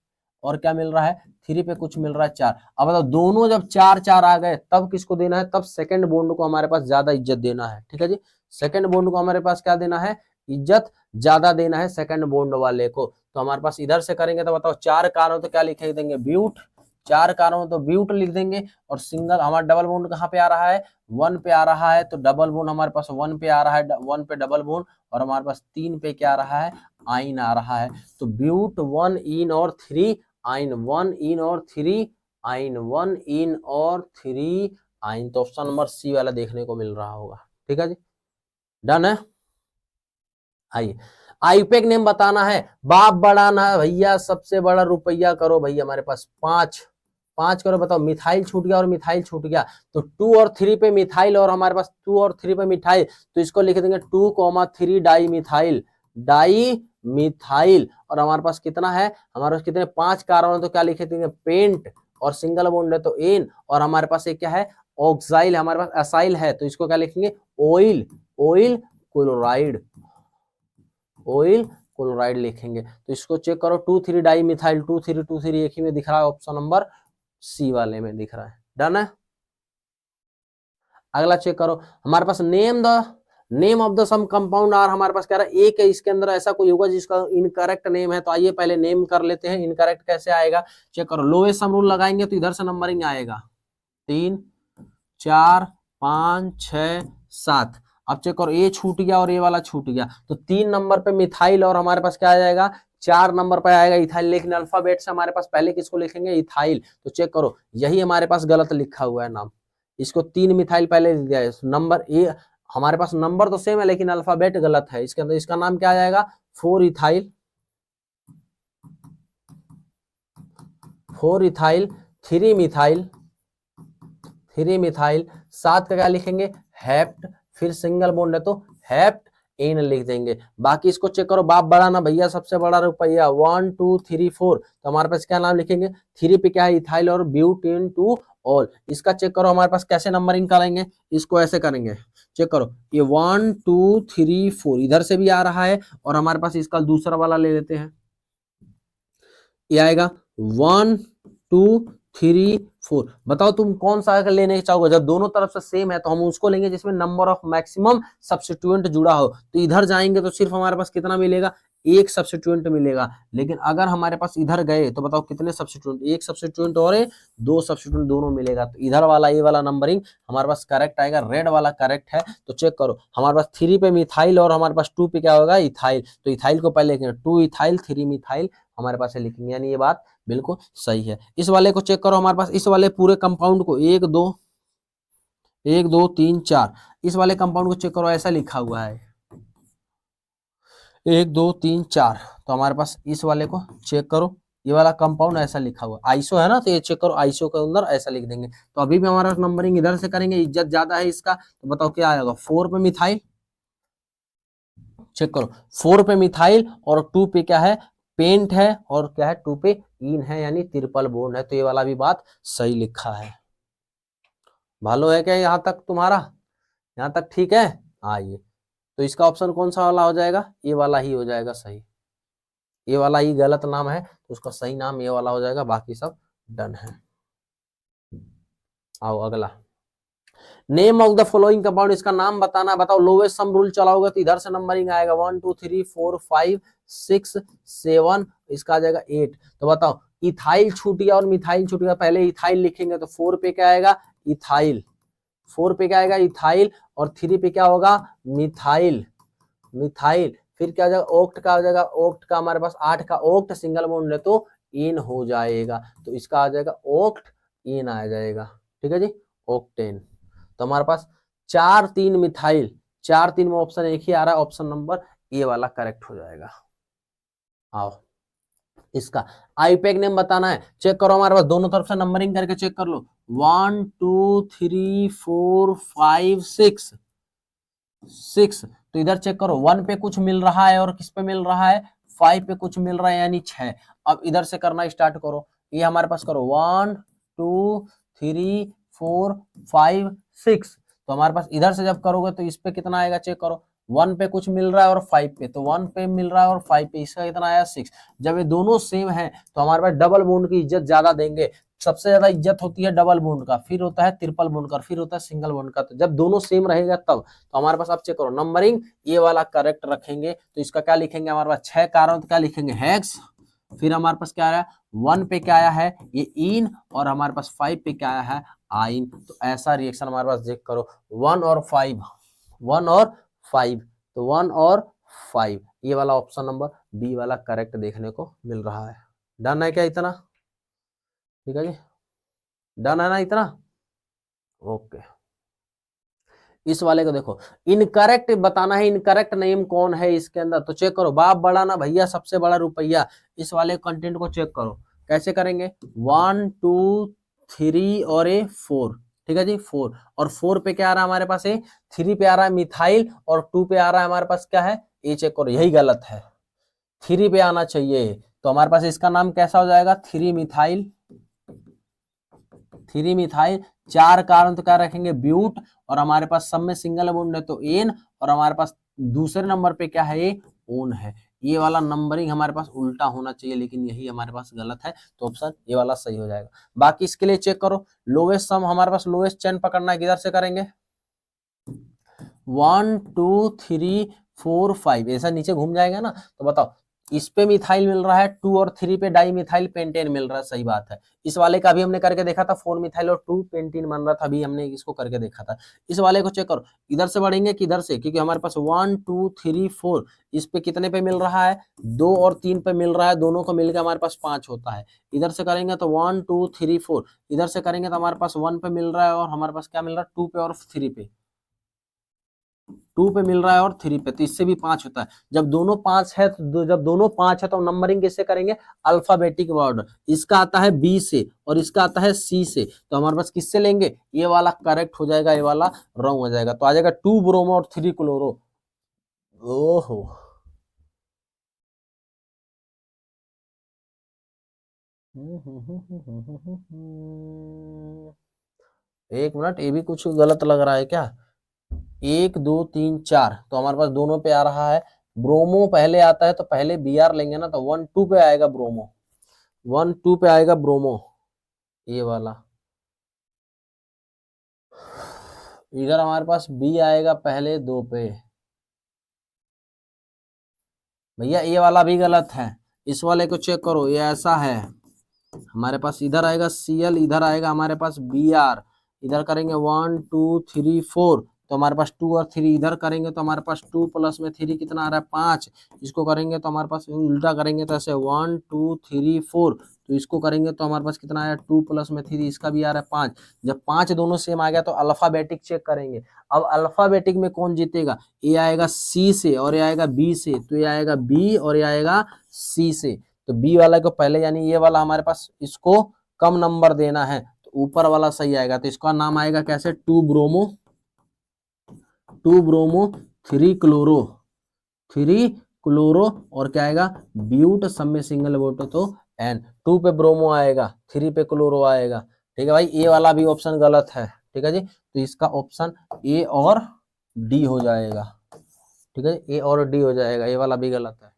और क्या मिल रहा है, 3 पे कुछ मिल रहा है, 4। अब बताओ दोनों जब 4 4 आ गए तब किसको देना है, तब सेकंड बॉन्ड को हमारे पास ज्यादा इज्जत देना है, ठीक है जी। सेकंड बॉन्ड को हमारे पास क्या देना है, इज्जत ज्यादा देना है सेकंड बॉन्ड वाले को। तो हमारे पास इधर से करेंगे तो बताओ 4 कार्बन तो क्या लिख देंगे, ब्यूट, 4 कार्बन तो ब्यूट लिख देंगे। और सिंगल हमारा डबल बॉन्ड कहाँ पे आ रहा है, 1 पे आ रहा है, तो डबल बॉन्ड हमारे पास 1 पे आ रहा है, 1 पे डबल बॉन्ड, और हमारे पास 3 पे क्या आ रहा है, आइन आ रहा है। तो ब्यूट 1 इन और 3 आइन, 1 इन और 3 आइन, 1 इन और 3 आइन। तो ऑप्शन नंबर सी वाला देखने को मिल रहा होगा, ठीक है जी, डन है। आइए, आईयूपैक नेम बताना है, बाप बड़ा ना भैया, सबसे बड़ा रुपया करो भैया, हमारे पास 5 करो। बताओ मिथाइल छूट गया और मिथाइल छूट गया, तो 2 और 3 पे मिथाइल और हमारे पास 2 और 3 पे मिथाइल, तो इसको लिख देंगे 2,3 डाई मिथाइल, डाई मिथाइल। और हमारे पास कितना है, हमारे पास कितने 5 कार्बन, तो क्या लिखे देंगे, पेंट, और सिंगल बॉन्ड है तो एन, और हमारे पास एक क्या है, ऑक्साइल, हमारे पास असाइल है, तो इसको क्या लिखेंगे, oil, oil chloride, oil chloride लिखेंगे। तो इसको चेक करो, 2,3 डाई मिथाइल, 2,3 एक ही में दिख रहा है, ऑप्शन नंबर सी वाले में दिख रहा है, डन है। अगला चेक करो, हमारे पास name of the some compound are, हमारे पास कह रहा है एक है, इसके अंदर ऐसा कोई होगा जिसका इनकरेक्ट नेम है। तो आइए पहले नेम कर लेते हैं, इनकरेक्ट कैसे आएगा चेक करो। लोएस्ट सम रूल लगाएंगे तो इधर से नंबरिंग आएगा 3 4 5 6 7। अब चेक करो, ये छूट गया और ये वाला छूट गया, तो 3 नंबर पे मिथाइल और हमारे पास क्या आ जाएगा, 4 नंबर पे आएगा इथाइल। लेकिन अल्फाबेट से हमारे पास पहले किसको लिखेंगे, इथाइल। तो चेक करो, यही हमारे पास गलत लिखा हुआ है नाम, इसको 3 मिथाइल पहले दिया है, नंबर ए हमारे पास नंबर तो सेम है लेकिन अल्फाबेट गलत है। इसके अंदर इसका नाम क्या आ जाएगा, 4 इथाइल, 4 इथाइल, 3 मिथाइल, 3 मिथाइल, 7 का क्या लिखेंगे, हेप्ट, फिर सिंगल बॉन्ड है तो हेप्ट एन लिख देंगे। बाकी इसको चेक करो, बाप बड़ा ना भैया, सबसे बड़ा रुपया, 1 2 3 4, तो हमारे पास क्या नाम लिखेंगे, 3 पे क्या है, इथाइल और ब्यूटेन टू ऑल। इसका चेक करो हमारे पास कैसे नंबरिंग करेंगे, इसको ऐसे करेंगे, चेक करो, ये 1 2 3 4 इधर से भी आ रहा है, और हमारे पास इसका दूसरा वाला ले लेते हैं, ये आएगा 1 2 3 4। बताओ तुम कौन सा लेने चाहोगे? जब दोनों तरफ से सेम है तो हम उसको लेंगे जिसमें नंबर ऑफ मैक्सिमम सब्स्टिट्यूएंट जुड़ा हो। तो इधर जाएंगे तो सिर्फ हमारे पास कितना मिलेगा? एक सब्स्टिट्यूएंट मिलेगा। लेकिन अगर हमारे पास इधर गए तो बताओ कितने सब्स्टिट्यूएंट? एक सब्स्टिट्यूएंट और दो सब्स्टिट्यूएंट दोनों मिलेगा। तो इधर वाला ये वाला नंबरिंग हमारे पास करेक्ट आएगा, रेड वाला करेक्ट है। तो चेक करो, हमारे पास 3 पे मिथाइल और हमारे पास 2 पे क्या होगा? इथाइल। तो इथाइल को पहले लिखेंगे 2 इथाइल 3 मिथाइल, हमारे पास लिखेंगे, यानी ये बात बिल्कुल सही है। इस वाले को चेक करो, हमारे पास इस वाले पूरे कंपाउंड को 1 2 3 4, इस वाले कंपाउंड को चेक करो, ऐसा लिखा हुआ है 1 2 3 4। तो हमारे पास इस वाले को चेक करो, ये वाला कंपाउंड ऐसा लिखा हुआ आइसो है ना, तो ये चेक करो आइसो के अंदर ऐसा लिख देंगे। तो अभी भी हमारा नंबरिंग इधर से करेंगे, इज्जत ज्यादा है इसका। तो बताओ क्या आएगा? 4 पे मिथाइल, चेक करो 4 पे मिथाइल और 2 पे क्या है? पेंट है, और क्या है? 2 पे इन है, यानी ट्रिपल बॉन्ड है। तो ये वाला भी बात सही लिखा है। भालो है क्या यहाँ तक तुम्हारा? यहाँ तक ठीक है? आइए, तो इसका ऑप्शन कौन सा वाला हो जाएगा? ये वाला ही हो जाएगा सही। ये वाला ही गलत नाम है, तो उसका सही नाम ये वाला हो जाएगा, बाकी सब डन है। आओ अगला, name of the following compound, इसका नाम बताना। बताओ लोवेस्ट सम रूल चलाओगे तो इधर से नंबरिंग आएगा 1 2 3 4 5 6 7, इसका आ जाएगा 8। तो बताओ इथाइल छूट गया और मिथाइल छूट गया, पहले इथाइल लिखेंगे तो 4 पे क्या आएगा? इथाइल। 4 पे क्या आएगा? इथाइल, और 3 पे क्या होगा? मिथाइल। मिथाइल, फिर क्या आ जाएगा? ओक्ट का आ जाएगा, ओक्ट का हमारे पास 8 का ओक्ट सिंगल बॉन्ड है तो इन हो जाएगा, तो इसका आ जाएगा ओक्ट इन आ जाएगा। ठीक है जी, ओक्टेन। तो हमारे पास 4 3 मिथाइल, 4 3 में ऑप्शन एक ही आ रहा है, ऑप्शन नंबर ए वाला करेक्ट हो जाएगा। आओ, इसका आईपैक नेम बताना है। चेक करो, हमारे पास दोनों तरफ से नंबरिंग करके चेक कर लो, 1 2 3 4 5 6 6। तो इधर चेक करो, 1 पे कुछ मिल रहा है और किस पे मिल रहा है? 5 पे कुछ मिल रहा है, यानी 6। अब इधर से करना स्टार्ट करो, ये हमारे पास करो 1 2 3 4 5 6। तो हमारे पास इधर से जब करोगे तो इस पे कितना आएगा? चेक करो, 1 पे कुछ मिल रहा है और 5 पे, तो 1 पे मिल रहा है और 5 पे, इसका कितना आया? 6। जब ये दोनों सेम है तो हमारे पास डबल बॉन्ड की इज्जत ज्यादा देंगे। सबसे ज्यादा इज्जत होती है डबल बॉन्ड का, फिर होता है ट्रिपल बॉन्ड का, फिर होता है सिंगल बॉन्ड का। तो जब दोनों सेम रहेगा तब। तो हमारे पास अब चेक करो, नंबरिंग ये वाला करेक्ट रखेंगे, तो इसका क्या लिखेंगे? हमारे पास 6 कारण, तो क्या लिखेंगे? हेक्स। फिर हमारे पास क्या आया? 1 पे क्या आया है? ये इन, और हमारे पास 5 पे क्या आया है? आइन। तो ऐसा रिएक्शन हमारे पास चेक करो, 1 और 5, 1 और 5, तो 1 और 5, ये वाला ऑप्शन नंबर बी वाला करेक्ट देखने को मिल रहा है। डन है क्या इतना? ठीक है जी, डन है ना इतना? ओके, इस वाले को देखो, इनकरेक्ट बताना है, इनकरेक्ट नेम कौन है इसके अंदर। तो चेक करो, बाप बड़ा ना भैया, सबसे बड़ा रुपया। इस वाले कंटेंट को चेक करो, कैसे करेंगे? 1 2 3 और 4, ठीक है जी, 4। और 4 पे क्या आ रहा है हमारे पास? 3 पे आ रहा है मिथाइल, और 2 पे आ रहा है हमारे पास क्या है? ये चेक करो, यही गलत है, 3 पे आना चाहिए। तो हमारे पास इसका नाम कैसा हो जाएगा? 3 मिथाइल। 3 मिथाइल, 4 कारण तो क्या रखेंगे? ब्यूट, और हमारे पास सब में सिंगल बॉन्ड है तो एन, और हमारे पास दूसरे नंबर पे क्या है? ये ओन है। ये वाला नंबरिंग हमारे पास उल्टा होना चाहिए, लेकिन यही हमारे पास गलत है, तो ऑप्शन ये वाला सही हो जाएगा। बाकी इसके लिए चेक करो, लोवेस्ट सम हमारे पास लोवेस्ट चेन पकड़ना है, किधर से करेंगे? 1 2 3 4 5, ऐसा नीचे घूम जाएगा ना। तो बताओ, इस पे मिथाइल मिल रहा है 2, और 3 पे डाई मिथाइल पेंटेन मिल रहा है, सही बात है। इस वाले का भी हमने करके देखा था, 4 मिथाइल और 2 पेंटेन बन रहा था, अभी हमने इसको करके देखा था। इस वाले को चेक करो, इधर से बढ़ेंगे कि इधर से? क्योंकि हमारे पास 1 2 3 4, इस पे कितने पे मिल रहा है? 2 और 3 पे मिल रहा है, दोनों को मिलकर हमारे पास 5 होता है। इधर से करेंगे तो 1 2 3 4, इधर से करेंगे तो हमारे पास 1 पे मिल रहा है, और हमारे पास क्या मिल रहा है? 2 पे और 3 पे, 2 पे मिल रहा है और 3 पे, तो इससे भी 5 होता है। जब दोनों 5 है तो जब दोनों 5 है तो नंबरिंग कैसे करेंगे? Alphabetic order. इसका आता है बी से और इसका आता है सी से, तो हमारे पास किससे लेंगे? ये वाला करेक्ट हो जाएगा, ये वाला रॉन्ग हो जाएगा। तो आ जाएगा 2 ब्रोमो और 3 क्लोरो। ओहो, एक मिनट, ये भी कुछ गलत लग रहा है क्या? 1 2 3 4, तो हमारे पास दोनों पे आ रहा है ब्रोमो, पहले आता है तो पहले बी आर लेंगे ना, तो 1 2 पे आएगा ब्रोमो, 1 2 पे आएगा ब्रोमो। ये वाला, इधर हमारे पास बी आएगा पहले 2 पे। भैया ये वाला भी गलत है, इस वाले को चेक करो, ये ऐसा है। हमारे पास इधर आएगा Cl, इधर आएगा हमारे पास Br, इधर करेंगे 1 2 3 4, तो हमारे पास 2 और 3 इधर करेंगे तो हमारे पास 2 प्लस में 3 कितना आ रहा है 5। इसको करेंगे तो हमारे पास उल्टा करेंगे तो ऐसे 1 2 3 4, तो इसको करेंगे तो हमारे पास कितना आया 2 प्लस में 3, इसका भी आ रहा है 5। जब 5 दोनों सेम आ गया तो अल्फाबेटिक चेक करेंगे। अब अल्फाबेटिक में कौन जीतेगा, ए आएगा सी से और ये आएगा बी से, तो ये आएगा बी और ये आएगा सी से। तो बी वाला को पहले, यानी ये वाला हमारे पास, इसको कम नंबर देना है तो ऊपर वाला सही आएगा। तो इसका नाम आएगा कैसे, 2 ब्रोमो 3 क्लोरो, 3 क्लोरो और क्या आएगा ब्यूट, सब में सिंगल वोट तो एन। 2 पे ब्रोमो आएगा, 3 पे क्लोरो आएगा। ठीक है भाई, ए वाला भी ऑप्शन गलत है। ठीक है जी, तो इसका ऑप्शन ए और डी हो जाएगा। ठीक है, ए और डी हो जाएगा, ए वाला भी गलत है।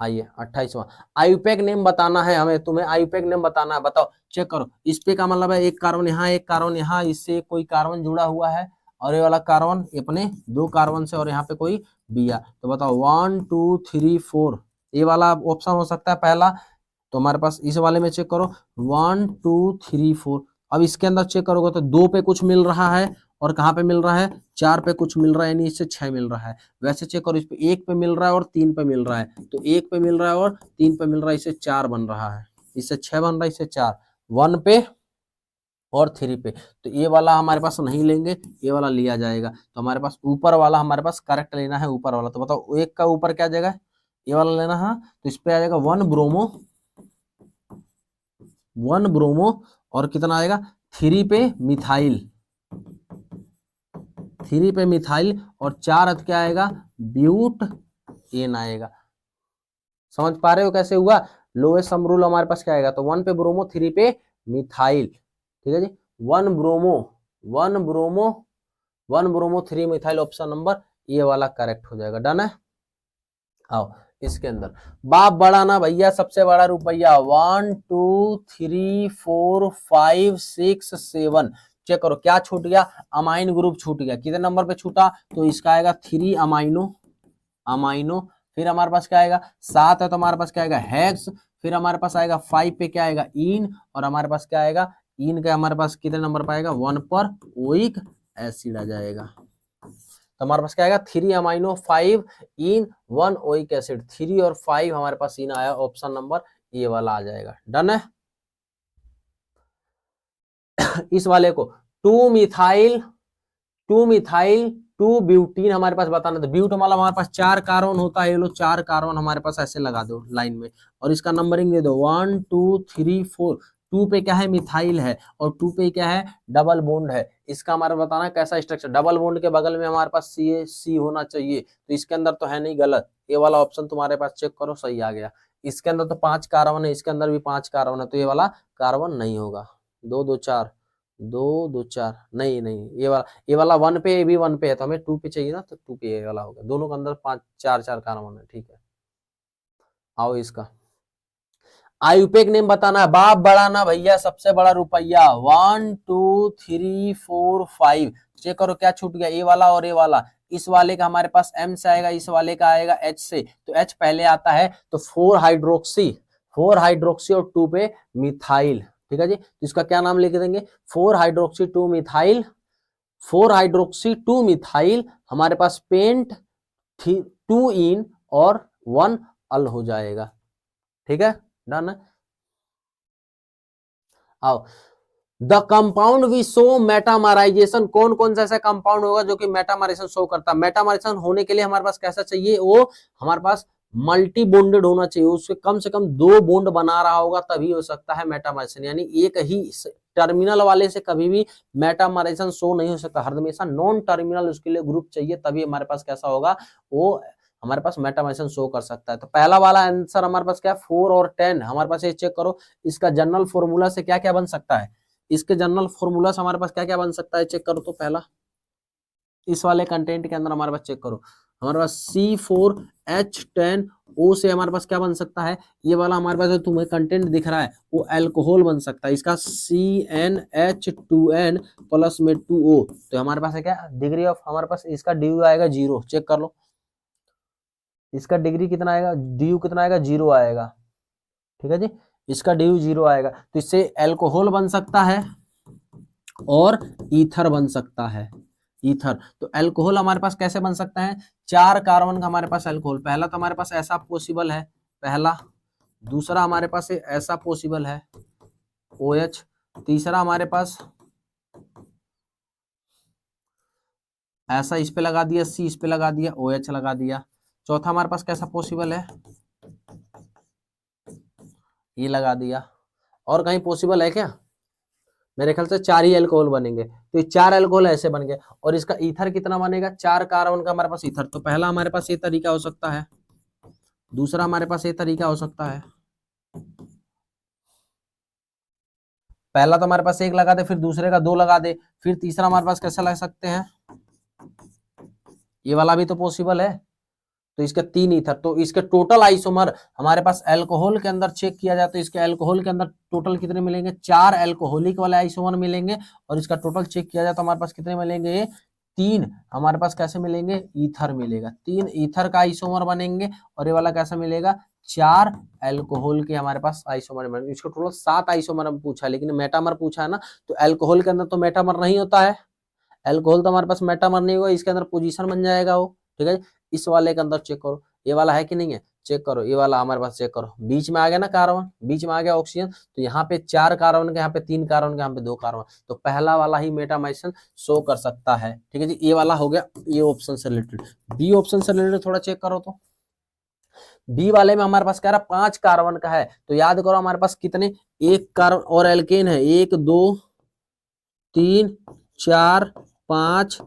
आइए 28वां, आयुपेक नेम बताना है हमें, तुम्हें आयुपेक नेम बताना है। बताओ, चेक करो, इस पे का मतलब है एक कार्बन यहाँ, एक कार्बन यहाँ, इससे कोई कार्बन जुड़ा हुआ है और ये वाला कार्बन अपने 2 कार्बन से, और यहाँ पे कोई बिया। तो बताओ 1 2 3 4, ये वाला ऑप्शन हो सकता है पहला। तो हमारे पास इस वाले में चेक करो 1 2 3 4। अब इसके अंदर चेक करोगे तो 2 पे कुछ मिल रहा है और कहाँ पे मिल रहा है 4 पे कुछ मिल रहा है, यानी इससे 6 मिल रहा है। वैसे चेक करो, इस पे 1 पे मिल रहा है और 3 पे मिल रहा है, तो 1 पे मिल रहा है और 3 पे मिल रहा है, इससे 4 बन रहा है, इससे 6 बन रहा है, इससे 4, 1 पे और 3 पे। तो ये वाला हमारे पास नहीं लेंगे, ये वाला लिया जाएगा। तो हमारे पास ऊपर वाला हमारे पास करेक्ट लेना है, ऊपर वाला। तो बताओ एक का ऊपर क्या जाएगा, ये वाला लेना है। तो इस पे आ जाएगा 1 ब्रोमो और कितना आएगा 3 पे मिथाइल, 3 पे मिथाइल और 4 क्या आएगा ब्यूट एन आएगा। समझ पा रहे हो कैसे हुआ। लोएस्ट सम रूल हमारे पास क्या आएगा, तो 1 पे ब्रोमो 3 पे मिथाइल। ठीक है जी, 1 ब्रोमो 3 मिथाइल, ऑप्शन नंबर ये वाला करेक्ट हो जाएगा। डन है। आओ इसके अंदर, बाप बड़ा ना भैया, सबसे बड़ा रुपया 1 2 3 4 5 6 7। चेक करो क्या छूट गया, अमाइन ग्रुप छूट गया। कितने नंबर पे छूटा, तो इसका आएगा 3 अमाइनो। फिर हमारे पास क्या आएगा 7 है, तो हमारे पास क्या आएगा हेक्स। फिर हमारे पास आएगा 5 पे क्या आएगा इन, और हमारे पास क्या आएगा इन का हमारे पास कितने नंबर पर आएगा 1 पर ओइक एसिड आ जाएगा। तो हमारे पास क्या आएगा 3 अमाइनो 5 इन 1 ओइक एसिड, 3 और 5 हमारे पास इन आया, ऑप्शन नंबर ए वाला आ जाएगा। डन है। इस वाले को 2 मिथाइल 2 ब्यूटीन हमारे पास बताना। तो ब्यूट वाला हमारे पास 4 कार्बन होता है, ये लो 4 कार्बन हमारे पास ऐसे लगा दो लाइन में, और इसका नंबरिंग दे दो 1 2 3 4। 2 पे क्या है मिथाइल है और 2 पे क्या है डबल बॉन्ड है। इसका हमारा बताना कैसा स्ट्रक्चर, डबल बॉन्ड के बगल में हमारे पास सी होना चाहिए, तो इसके अंदर तो है नहीं, गलत। ये वाला ऑप्शन तुम्हारे पास चेक करो सही आ गया। इसके अंदर तो 5 कार्बन है, इसके अंदर भी 5 कार्बन है, तो ये वाला कार्बन नहीं होगा। 2 2 4 2 2 4 नहीं, ये वाला 1 पे, ये भी 1 पे है, तो हमें 2 पे चाहिए ना, तो 2 पे ये वाला होगा। दोनों के अंदर 5 4 4 कार्बन है। ठीक है, आओ इसका आयुपेक नेम बताना है। बाप बड़ा ना भैया, सबसे बड़ा रुपया 1 2 3 4 5। चेक करो क्या छूट गया, ए वाला और ए वाला। इस वाले का हमारे पास एम से आएगा, इस वाले का आएगा एच से, तो एच पहले आता है, तो 4 हाइड्रोक्सी और 2 पे मिथाइल। ठीक है जी, तो इसका क्या नाम लिख देंगे 4 हाइड्रोक्सी 2 मिथाइल, 4 हाइड्रोक्सी 2 मिथाइल हमारे पास पेंट 2 इन और 1 अल हो जाएगा। ठीक है, डन है। आओ, द कंपाउंड वी शो मेटामराइजेशन, कौन कौन सा ऐसा कंपाउंड होगा जो कि मेटामराइजेशन शो करता है। मेटामराइजेशन होने के लिए हमारे पास कैसा चाहिए, वो हमारे पास मल्टी बॉन्डेड होना चाहिए, उससे कम 2 बॉन्ड बना रहा होगा, तभी हो सकता है मेटामराइजेशन। यानी एक ही टर्मिनल वाले से कभी भी मेटामराइजेशन शो नहीं हो सकता, हर हमेशा नॉन टर्मिनल उसके लिए ग्रुप चाहिए, तभी हमारे पास कैसा होगा, वो हमारे पास मेटामराइजेशन शो कर सकता है। तो पहला वाला आंसर हमारे पास क्या है 4 और 10 हमारे पास। ये चेक करो, इसका जनरल फॉर्मूला से क्या क्या बन सकता है, इसके जनरल फॉर्मूला से हमारे पास क्या क्या बन सकता है, चेक करो। तो पहला इस वाले कंटेंट के अंदर हमारे पास चेक करो, हमारे पास C4H10O से हमारे पास क्या बन सकता है, ये वाला हमारे पास जो तुम्हें कंटेंट दिख रहा है वो अल्कोहल बन सकता है, इसका CnH2n प्लस में 2O, तो हमारे पास है क्या डिग्री ऑफ, हमारे पास इसका ड्यू आएगा 0, चेक कर लो इसका डिग्री कितना आएगा, ड्यू कितना आएगा 0 आएगा, ठीक है जी, इसका ड्यू 0 आएगा, तो इससे अल्कोहल बन सकता है और ईथर बन सकता है, ईथर। तो अल्कोहल हमारे पास कैसे बन सकता है, 4 कार्बन का हमारे पास अल्कोहल, पहला तो हमारे पास ऐसा पॉसिबल है, पहला, दूसरा हमारे पास ऐसा पॉसिबल है OH, तीसरा हमारे पास ऐसा इस पे लगा दिया C, इस पे लगा दिया OH लगा दिया, चौथा हमारे पास कैसा पॉसिबल है, ये लगा दिया, और कहीं पॉसिबल है क्या, मेरे ख्याल से 4 ही अल्कोहल बनेंगे, तो ये 4 अल्कोहल ऐसे बन गए, और इसका ईथर कितना बनेगा, 4 कार्बन का हमारे पास ईथर, तो पहला हमारे पास ये तरीका हो सकता है, दूसरा हमारे पास ये तरीका हो सकता है, पहला तो हमारे पास 1 लगा दे, फिर दूसरे का 2 लगा दे, फिर तीसरा हमारे पास कैसे लग सकते हैं, ये वाला भी तो पॉसिबल है, तो इसके 3 ईथर, तो इसके टोटल आइसोमर हमारे पास अल्कोहल के अंदर चेक किया जाए तो इसके अल्कोहल के अंदर टोटल कितने मिलेंगे, 4 अल्कोहलिक वाले आइसोमर मिलेंगे, और इसका टोटल चेक किया जाए तो हमारे पास कितने मिलेंगे, 3 हमारे पास कैसे मिलेंगे, ईथर मिलेगा, 3 ईथर का आइसोमर बनेंगे, और ये वाला कैसा मिलेगा, 4 अल्कोहल के हमारे पास आइसोमर बनेंगे, इसको टोटल 7 आइसोमर हम पूछा, लेकिन मेटामर पूछा है ना, तो अल्कोहल के अंदर तो मेटामर नहीं होता है, अल्कोहल तो हमारे पास मेटामर नहीं होगा, इसके अंदर पोजीशन बन जाएगा वो, ठीक है, इस वाले के अंदर चेक करो, ये वाला है कि नहीं है, चेक करो, ये वाला हमारे पास चेक करो, बीच में आ गया ना कार्बन, बीच में आ गया ऑक्सीजन, तो यहाँ पे 4 कार्बन के, यहाँ पे 3 कार्बन के, यहाँ पे 2 कार्बन, तो पहला वाला ही मेटामाइसिन शो कर सकता है, ठीक है जी, ये वाला हो गया ये ऑप्शन से रिलेटेड। बी ऑप्शन से रिलेटेड थोड़ा चेक करो, तो बी वाले में हमारे पास कह रहा 5 कार्बन का है, तो याद करो हमारे पास कितने, 1 कार्बन और एल्केन है, 1 2 3 4 5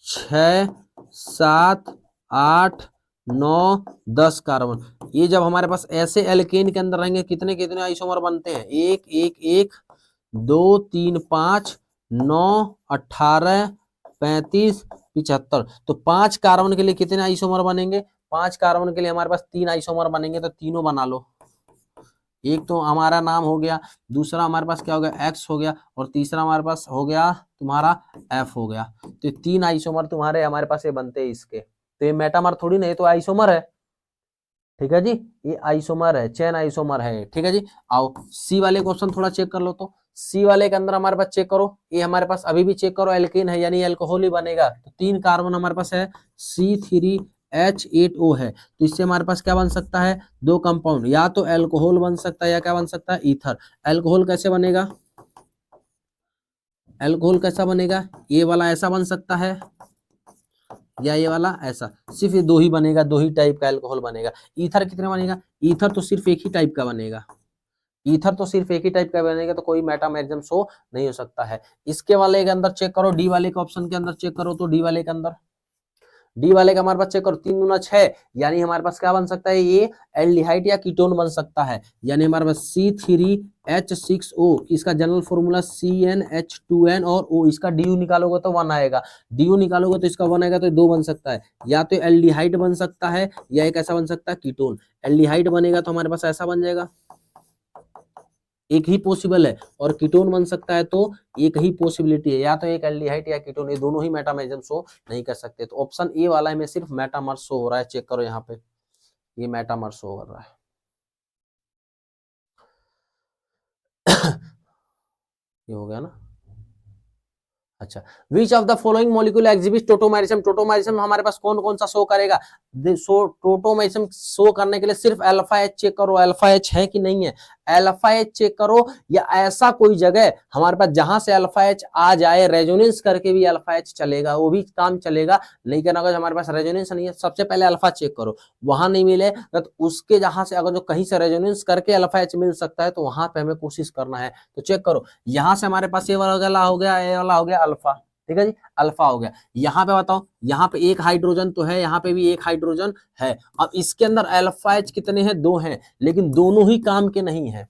6 7 8 9 10 कार्बन, ये जब हमारे पास ऐसे एल्केन के अंदर रहेंगे कितने कितने आइसोमर बनते हैं, 1 1 1 2 3 5 9 18 35 75, तो 5 कार्बन के लिए कितने आइसोमर बनेंगे, 5 कार्बन के लिए हमारे पास 3 आइसोमर बनेंगे, तो तीनों बना लो, एक तो हमारा नाम हो गया, दूसरा हमारे पास क्या हो गया X हो गया, और तीसरा हमारे पास हो गया तुम्हारा F हो गया, तो 3 आइसोमर तुम्हारे हमारे पास ये बनते हैं इसके, तो ये मेटामर थोड़ी नहीं, तो आइसोमर है, ठीक है जी, ये आइसोमर है, चेन आइसोमर है, ठीक है जी। आओ सी वाले क्वेश्चन थोड़ा चेक कर लो, तो सी वाले के अंदर हमारे पास चेक करो, ये हमारे पास अभी भी चेक करो एल्केन है यानी अल्कोहल ही बनेगा, तो 3 कार्बन हमारे पास है, C3H8O है, तो इससे हमारे पास क्या बन सकता है, 2 कंपाउंड, या तो अल्कोहल बन सकता है या क्या बन सकता है, ईथर। अल्कोहल कैसे बनेगा, अल्कोहल कैसा बनेगा, ये वाला ऐसा बन सकता है या ये वाला ऐसा, सिर्फ ये 2 ही बनेगा, 2 ही टाइप का अल्कोहल बनेगा। ईथर कितने बनेगा, ईथर तो सिर्फ एक ही टाइप का बनेगा, ईथर तो सिर्फ एक ही टाइप का बनेगा, तो कोई मेटामेरिज्म शो नहीं हो सकता है। इसके वाले के अंदर चेक करो, डी वाले के ऑप्शन के अंदर चेक करो, तो डी वाले के अंदर, डी वाले का हमारे पास चेक करो, 3 दूना 6, यानी हमारे पास क्या बन सकता है, ये एल्डिहाइड या कीटोन बन सकता है, यानी हमारे पास C3H6O, इसका जनरल फॉर्मूला CnH2n और O, इसका DU निकालोगे तो 1 आएगा, DU निकालोगे तो इसका 1 आएगा, तो 2 बन सकता है, या तो एल्डिहाइड बन सकता है या एक ऐसा बन सकता है कीटोन। एल्डिहाइड बनेगा तो हमारे पास ऐसा बन जाएगा, एक ही पॉसिबल है, और कीटोन बन सकता है तो एक ही पॉसिबिलिटी है, या तो एक एल्डिहाइड या कीटोन, ये दोनों ही मेटामेरिज्म शो नहीं कर सकते, तो ऑप्शन ए वाला में सिर्फ मेटामर शो हो रहा है, चेक करो यहाँ पे, ये मेटामर शो कर रहा है। ये हो गया ना, अच्छा, which of the following molecule exhibit tautomerism, tautomerism हमारे पास कौन कौन सा शो करेगा, टोटोमेरिज्म शो करने के लिए सिर्फ अल्फा एच चेक करो, अल्फा एच है कि नहीं है, अल्फा एच चेक करो, या ऐसा कोई जगह हमारे पास जहां से अल्फा एच आ जाए, रेजोनेंस करके भी अल्फा एच चलेगा, वो भी काम चलेगा, लेकिन अगर हमारे पास रेजोनेंस नहीं है, सबसे पहले अल्फा चेक करो, वहां नहीं मिले तो उसके जहां से अगर जो कहीं से रेजोनेंस करके अल्फा एच मिल सकता है, तो वहां पे हमें कोशिश करना है, तो चेक करो, यहां से हमारे पास ये वाला हो गया, ये वाला हो गया अल्फा, ठीक है जी, अल्फा हो गया, यहाँ पे बताओ, यहाँ पे एक हाइड्रोजन तो है, यहाँ पे भी एक हाइड्रोजन है, अब इसके अंदर अल्फा एच कितने हैं, 2 हैं, लेकिन दोनों ही काम के नहीं है,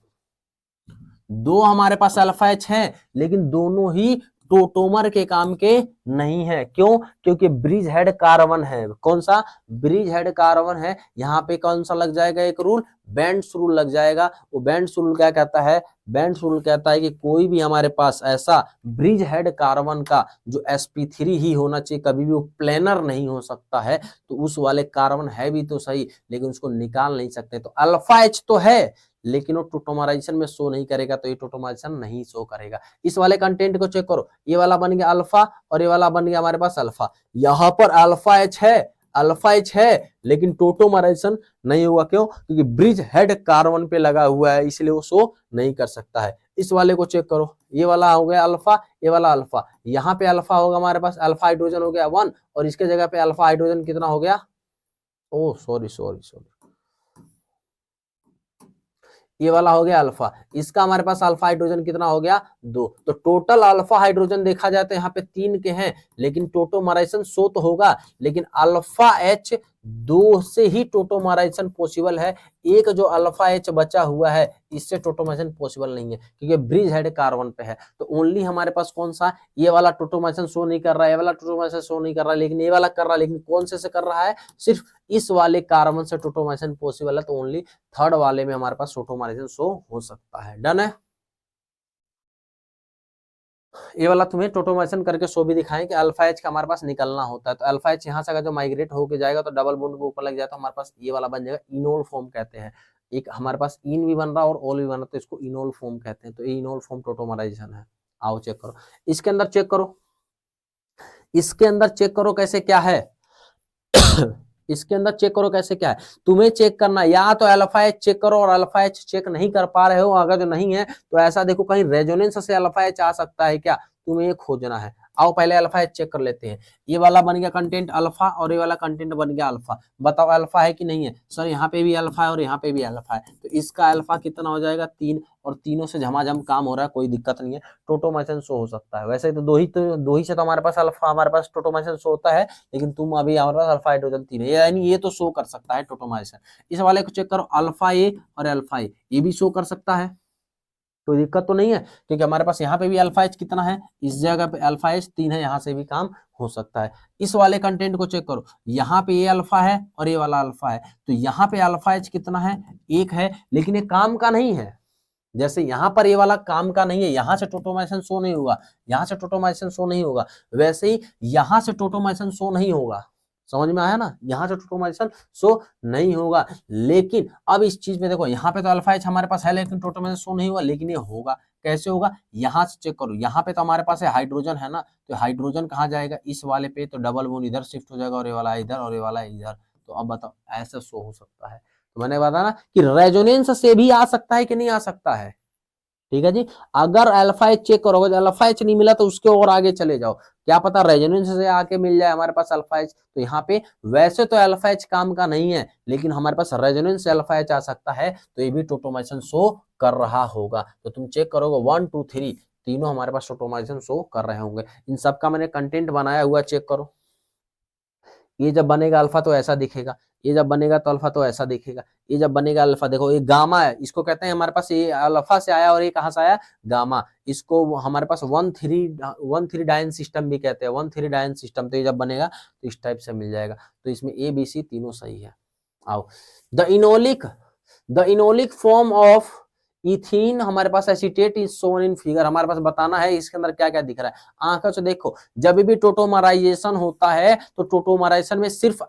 2 हमारे पास अल्फा एच है, लेकिन दोनों ही टोटोमर के काम के नहीं है। क्यों? क्योंकि ब्रिज हेड कार्बन है। कौन सा? ब्रिज हेड कार्बन है। यहाँ पे कौन सा लग जाएगा एक रूल? बेंड्स रूल लग जाएगा। वो बेंड्स रूल क्या कहता है? बेंड्स रूल कहता है कि कोई भी हमारे पास ऐसा ब्रिज हेड कार्बन का जो sp3 ही होना चाहिए, कभी भी वो प्लेनर नहीं हो सकता है। तो उस वाले कार्बन है भी तो सही, लेकिन उसको निकाल नहीं सकते। तो अल्फा एच तो है, लेकिन वो टोटोमराइजेशन में शो नहीं करेगा, तो ये टोटोमराइजेशन नहीं शो करेगा। इस वाले कंटेंट को चेक करो, ये वाला बन गया अल्फा और ये वाला बन गया हमारे पास अल्फा। यहाँ पर अल्फा एच है, अल्फा एच है, लेकिन टोटोमराइजेशन नहीं हुआ। क्यों? क्योंकि ब्रिज हेड कार्बन पे लगा हुआ है, इसलिए वो शो नहीं कर सकता है। इस वाले को चेक करो, ये वाला हो गया अल्फा, ये वाला अल्फा। यहाँ पे अल्फा होगा हमारे पास, अल्फा हाइड्रोजन हो गया 1 और इसके जगह पे अल्फा हाइड्रोजन कितना हो गया? ओ सॉरी सॉरी सॉरी, ये वाला हो गया अल्फा। इसका हमारे पास अल्फा हाइड्रोजन कितना हो गया? 2। तो टोटल अल्फा हाइड्रोजन देखा जाए तो यहाँ पे 3 के हैं, लेकिन टोटोमराइजेशन शो तो होगा, लेकिन अल्फा एच 2 से ही टोटोमराइजेशन पॉसिबल है। एक जो अल्फा एच बचा हुआ है, इससे टोटोमराइजेशन पॉसिबल नहीं है, क्योंकि ब्रिज हेड कार्बन पे है। तो ओनली हमारे पास कौन सा? ये वाला टोटोमराइजेशन शो नहीं कर रहा है, ये वाला टोटोमराइजेशन शो नहीं कर रहा है, लेकिन ये वाला कर रहा है। लेकिन कौन से कर रहा है? सिर्फ इस वाले कार्बन से टोटोमराइजेशन पॉसिबल है। तो ओनली थर्ड वाले में हमारे पास टोटोमराइजेशन शो हो सकता है। डन है? ये वाला तुम्हें टोटोमराइजेशन करके शो भी दिखाएं कि अल्फा एच का हमारे पास निकलना होता है। तो अल्फा एच यहाँ से अगर जो माइग्रेट होके जाएगा तो डबल बॉन्ड के ऊपर लग जाए तो हमारे पास ये वाला बन जाएगा इनोल फॉर्म कहते हैं। एक हमारे पास इन भी बन रहा है और ओल भी बन रहा है, तो इसको इनोल फॉर्म कहते हैं। तो ये इनोल फॉर्म टोटोमराइजेशन है। आओ चेक करो, इसके अंदर चेक करो, इसके अंदर चेक करो कैसे क्या है। इसके अंदर चेक करो कैसे क्या है। तुम्हें चेक करना, या तो अल्फा एच चेक करो, और अल्फा एच चेक नहीं कर पा रहे हो, अगर जो नहीं है तो ऐसा देखो कहीं रेजोनेंस से अल्फा एच आ सकता है क्या, तुम्हें ये खोजना है। आओ पहले अल्फा एच चेक कर लेते हैं। ये वाला बन गया कंटेंट अल्फा और ये वाला कंटेंट बन गया अल्फा। बताओ अल्फा है कि नहीं है? सर यहाँ पे भी अल्फा है और यहाँ पे भी अल्फा है, तो इसका अल्फा कितना हो जाएगा? 3, और तीनों से झमाझम काम हो रहा है, कोई दिक्कत नहीं है, टोटोमराइजेशन शो हो सकता है। वैसे तो दो ही से तो हमारे पास अल्फा, हमारे पास टोटोमराइजेशन शो होता है, लेकिन तुम अभी हमारे पास अल्फा हाइड्रोजन 3 है, यानी ये तो शो कर सकता है टोटोमराइजेशन। इस वाले को चेक करो, अल्फा ए और अल्फा ए, ये भी शो कर सकता है, कोई दिक्कत तो नहीं है, क्योंकि हमारे पास यहाँ पे भी अल्फा एच कितना है, इस जगह पे अल्फा एच 3 है, यहाँ से भी काम हो सकता है। इस वाले कंटेंट को चेक करो, यहाँ पे ये अल्फा है और ये वाला अल्फा है, तो यहाँ पे अल्फा एच कितना है? 1 है, लेकिन ये काम का नहीं है। जैसे यहाँ पर ये वाला काम का नहीं है, यहाँ से टोटोमराइजेशन शो नहीं होगा, यहाँ से टोटोमराइजेशन शो नहीं होगा, वैसे ही यहाँ से टोटोमराइजेशन शो नहीं होगा। समझ में आया ना? यहाँ से टोटोमराइजेशन शो नहीं होगा। लेकिन अब इस चीज में देखो, यहाँ पे तो अल्फा एच हमारे पास है, लेकिन टोटोमराइजेशन शो नहीं होगा, लेकिन ये होगा। कैसे होगा? यहाँ से चेक करो, यहाँ पे तो हमारे पास है हाइड्रोजन है ना, तो हाइड्रोजन कहाँ जाएगा? इस वाले पे, तो डबल बॉन्ड इधर शिफ्ट हो जाएगा और ये वाला इधर और ये वाला इधर। तो अब बताओ ऐसा शो हो सकता है? तो मैंने बताया ना कि रेजोनेंस से भी आ सकता है कि नहीं आ सकता है। ठीक है जी। अगर अल्फा एच चेक करोगे, अल्फा एच नहीं मिला तो उसके और आगे चले जाओ, क्या पता रेजोनेंस से आके मिल जाए हमारे पास अल्फा एच। तो यहाँ पे वैसे तो अल्फा एच काम का नहीं है, लेकिन हमारे पास रेजोनेंस से अल्फा एच आ सकता है, तो ये भी टोटोमराइजेशन शो कर रहा होगा। तो तुम चेक करोगे 1 2 3 तीनों हमारे पास टोटोमराइजेशन शो कर रहे होंगे। इन सबका मैंने कंटेंट बनाया हुआ, चेक करो। ये जब बनेगा अल्फा तो ऐसा दिखेगा, ये जब बनेगा तो अल्फा तो ऐसा दिखेगा, ये जब बनेगा अल्फा, देखो ये गामा है, इसको कहते हैं हमारे पास, ये अल्फा से आया और ये कहां से आया? गामा। इसको हमारे पास 1 3 डायन सिस्टम भी कहते हैं, 1 3 डायन सिस्टम। तो ये जब बनेगा तो इस टाइप से मिल जाएगा। तो इसमें ए बी सी तीनों सही है। आओ, the enolic form of ethene हमारे पास acetate is shown in figure. हमारे पास बताना है इसके अंदर क्या क्या दिख रहा है। आंखों से देखो, जब भी टोटोमराइजेशन होता है तो टोटोमराइजेशन में सिर्फ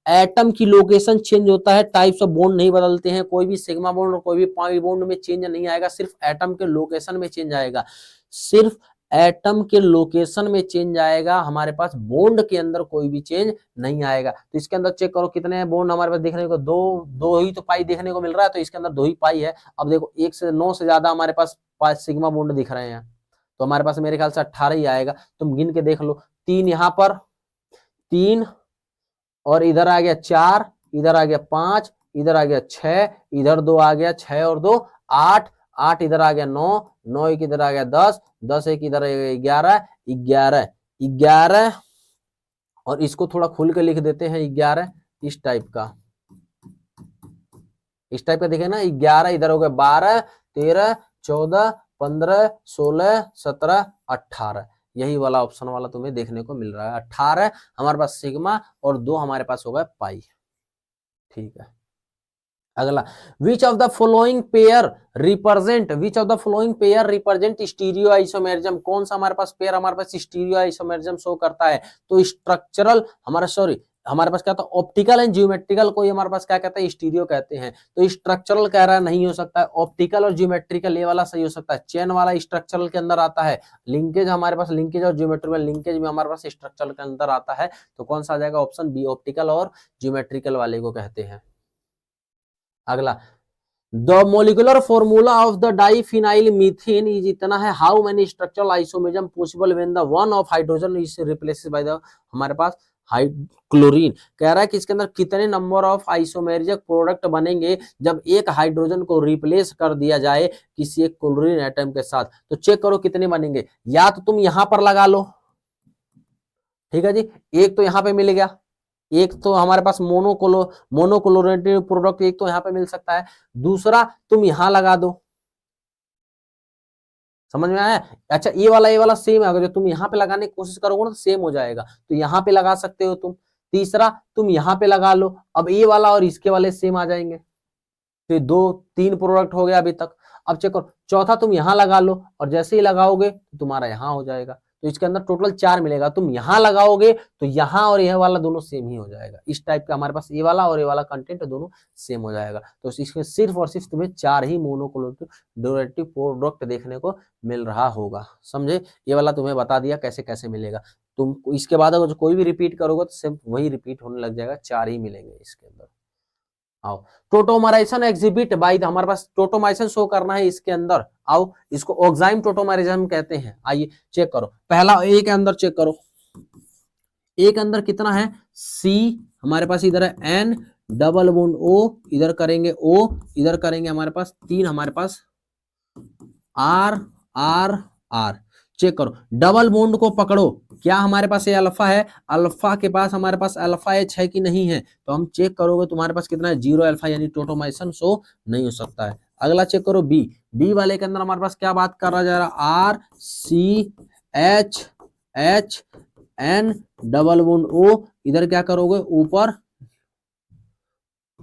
एटम की लोकेशन चेंज होता है, टाइप्स ऑफ बॉन्ड नहीं बदलते हैं। कोई भी सिग्मा बॉन्ड और कोई भी पाई बॉन्ड में चेंज नहीं आएगा, सिर्फ एटम के लोकेशन में चेंज आएगा, सिर्फ एटम के लोकेशन में चेंज आएगा। हमारे पास बॉन्ड के अंदर कोई भी चेंज नहीं आएगा। तो इसके अंदर चेक करो कितने बॉन्ड हमारे पास देखने को, दो ही तो पाई देखने को मिल रहा है, तो इसके अंदर 2 ही पाई है। अब देखो 1 से 9 से ज्यादा हमारे पास सिग्मा बॉन्ड दिख रहे हैं, तो हमारे पास मेरे ख्याल से 18 ही आएगा। तुम गिन के देख लो, 3 यहाँ पर, 3 और इधर आ गया 4, इधर आ गया 5, इधर आ गया 6, इधर 2 आ गया, 6 और 2 8, 8 इधर आ गया 9, 9 एक इधर आ गया 10, 10 एक इधर 11, 11, 11 और इसको थोड़ा खुल के लिख देते हैं 11, इस टाइप का, इस टाइप का दिखे ना 11, इधर हो गया 12, 13, 14, 15, 16, 17, 18, यही वाला ऑप्शन वाला तुम्हें देखने को मिल रहा है। 18 हमारे पास सिग्मा और 2 हमारे पास होगा पाई। ठीक है, अगला, which of the flowing pair represent stereo isomerism, कौन सा हमारे पास पेयर हमारे पास स्टीरियो आइसोमेरिज्म शो करता है? तो स्ट्रक्चरल हमारे पास क्या था, ऑप्टिकल एंड ज्योमेट्रिकल को हमारे पास क्या कहता है, स्टीरियो कहते हैं। तो स्ट्रक्चरल कह रहा है नहीं हो सकता है, ऑप्टिकल और ज्योमेट्रिकल ये वाला सही हो सकता है। चेन वाला स्ट्रक्चरल के अंदर आता है, लिंकेज हमारे पास लिंकेज और ज्योमेट्रिकल लिंकेज में हमारे पास स्ट्रक्चरल के अंदर आता है। तो कौन सा आ जाएगा, ऑप्शन बी, ऑप्टिकल और ज्योमेट्रिकल वाले को कहते हैं। अगला, the molecular formula of the diphenyl methane is इतना है, how many structural isomerism possible when the one of hydrogen is replaced by the हमारे पास क्लोरीन। कह रहा है कि इसके अंदर कितने नंबर ऑफ आइसोमेरिक प्रोडक्ट बनेंगे जब एक हाइड्रोजन को रिप्लेस कर दिया जाए किसी एक क्लोरीन एटम के साथ। तो चेक करो कितने बनेंगे, या तो तुम यहां पर लगा लो, ठीक है जी, एक तो यहां पे मिल गया, एक तो हमारे पास मोनोक्लोरिनेटेड प्रोडक्ट एक तो यहां पे मिल सकता है, दूसरा तुम यहां लगा दो, समझ में आया? अच्छा, ये वाला सेम है, अगर जो तुम यहाँ पे लगाने की कोशिश करोगे ना तो सेम हो जाएगा, तो यहाँ पे लगा सकते हो तुम। तीसरा तुम यहाँ पे लगा लो, अब ये वाला और इसके वाले सेम आ जाएंगे, तो 2-3 प्रोडक्ट हो गया अभी तक। अब चेक करो, चौथा तुम यहाँ लगा लो और जैसे ही लगाओगे तो तुम्हारा यहाँ हो जाएगा, तो इसके अंदर टोटल 4 मिलेगा। तुम यहाँ लगाओगे तो यहाँ और यह वाला दोनों सेम ही हो जाएगा। इस टाइप का हमारे पास ये वाला और ये वाला कंटेंट दोनों सेम हो जाएगा। तो इसमें सिर्फ और सिर्फ तुम्हें 4 ही मोनोक्लोरिनेटेड प्रोडक्ट देखने को मिल रहा होगा, समझे? ये वाला तुम्हें बता दिया कैसे कैसे मिलेगा। तुम इसके बाद अगर कोई भी रिपीट करोगे तो सिर्फ वही रिपीट होने लग जाएगा, 4 ही मिलेंगे इसके अंदर। आओ, टोटोमराइजेशन एग्जिबिट बाय हमारे पास टोटोमराइजेशन शो करना है इसके अंदर। आओ, इसको ऑक्साइम टोटोमराइजेशन कहते हैं। आइए चेक करो, पहला ए के अंदर चेक करो, ए के अंदर कितना है, सी हमारे पास इधर है, एन डबल बॉन्ड ओ, इधर करेंगे ओ, इधर करेंगे हमारे पास 3 हमारे पास आर आर आर। चेक करो, डबल बॉन्ड को पकड़ो, क्या हमारे पास ये अल्फा है, अल्फा के पास हमारे पास अल्फा एच है कि नहीं है? तो हम चेक करोगे तुम्हारे पास कितना है, 0 अल्फा, यानी टोटोमाइसन शो नहीं हो सकता है। अगला चेक करो बी, बी वाले के अंदर हमारे पास क्या बात कर रहा जा रहा, R C H H N double bond O, इधर क्या करोगे, ऊपर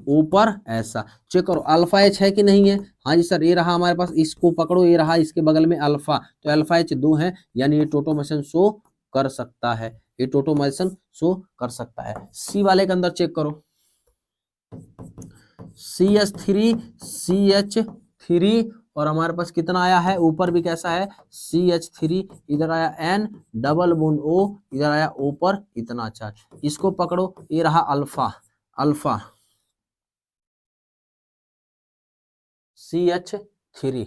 ऊपर ऐसा। चेक करो अल्फा एच है कि नहीं है, हाँ जी सर, ये रहा हमारे पास, इसको पकड़ो, ये रहा इसके बगल में अल्फा, तो अल्फा एच 2 है, यानी ये टोटोमेशन शो कर सकता है, ये टोटोमेशन शो कर सकता है। सी वाले के अंदर चेक करो, CH3 और हमारे पास कितना आया है, ऊपर भी कैसा है, CH3, इधर आया N डबल बॉन्ड O, इधर आया ऊपर इतना चार्ज, इसको पकड़ो, ये रहा अल्फा, अल्फा CH3,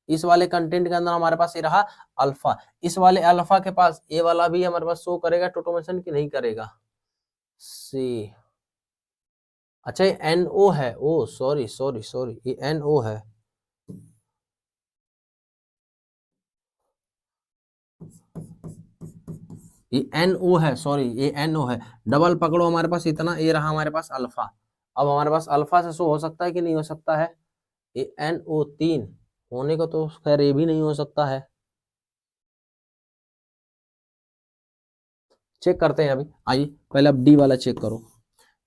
इस वाले कंटेंट के अंदर हमारे पास ये रहा अल्फा। इस वाले अल्फा के पास ये वाला भी हमारे पास शो करेगा टोटोमेशन की नहीं करेगा, सी, अच्छा ये NO है, ओ सॉरी सॉरी सॉरी, ये NO है, ये NO है, सॉरी ये NO है। डबल पकड़ो हमारे पास इतना, ये रहा हमारे पास अल्फा। अब हमारे पास अल्फा से शो हो सकता है कि नहीं हो सकता है, ये NO3 होने को तो खैर ये भी नहीं हो सकता है, चेक करते हैं अभी। आइए पहले अब डी वाला चेक करो,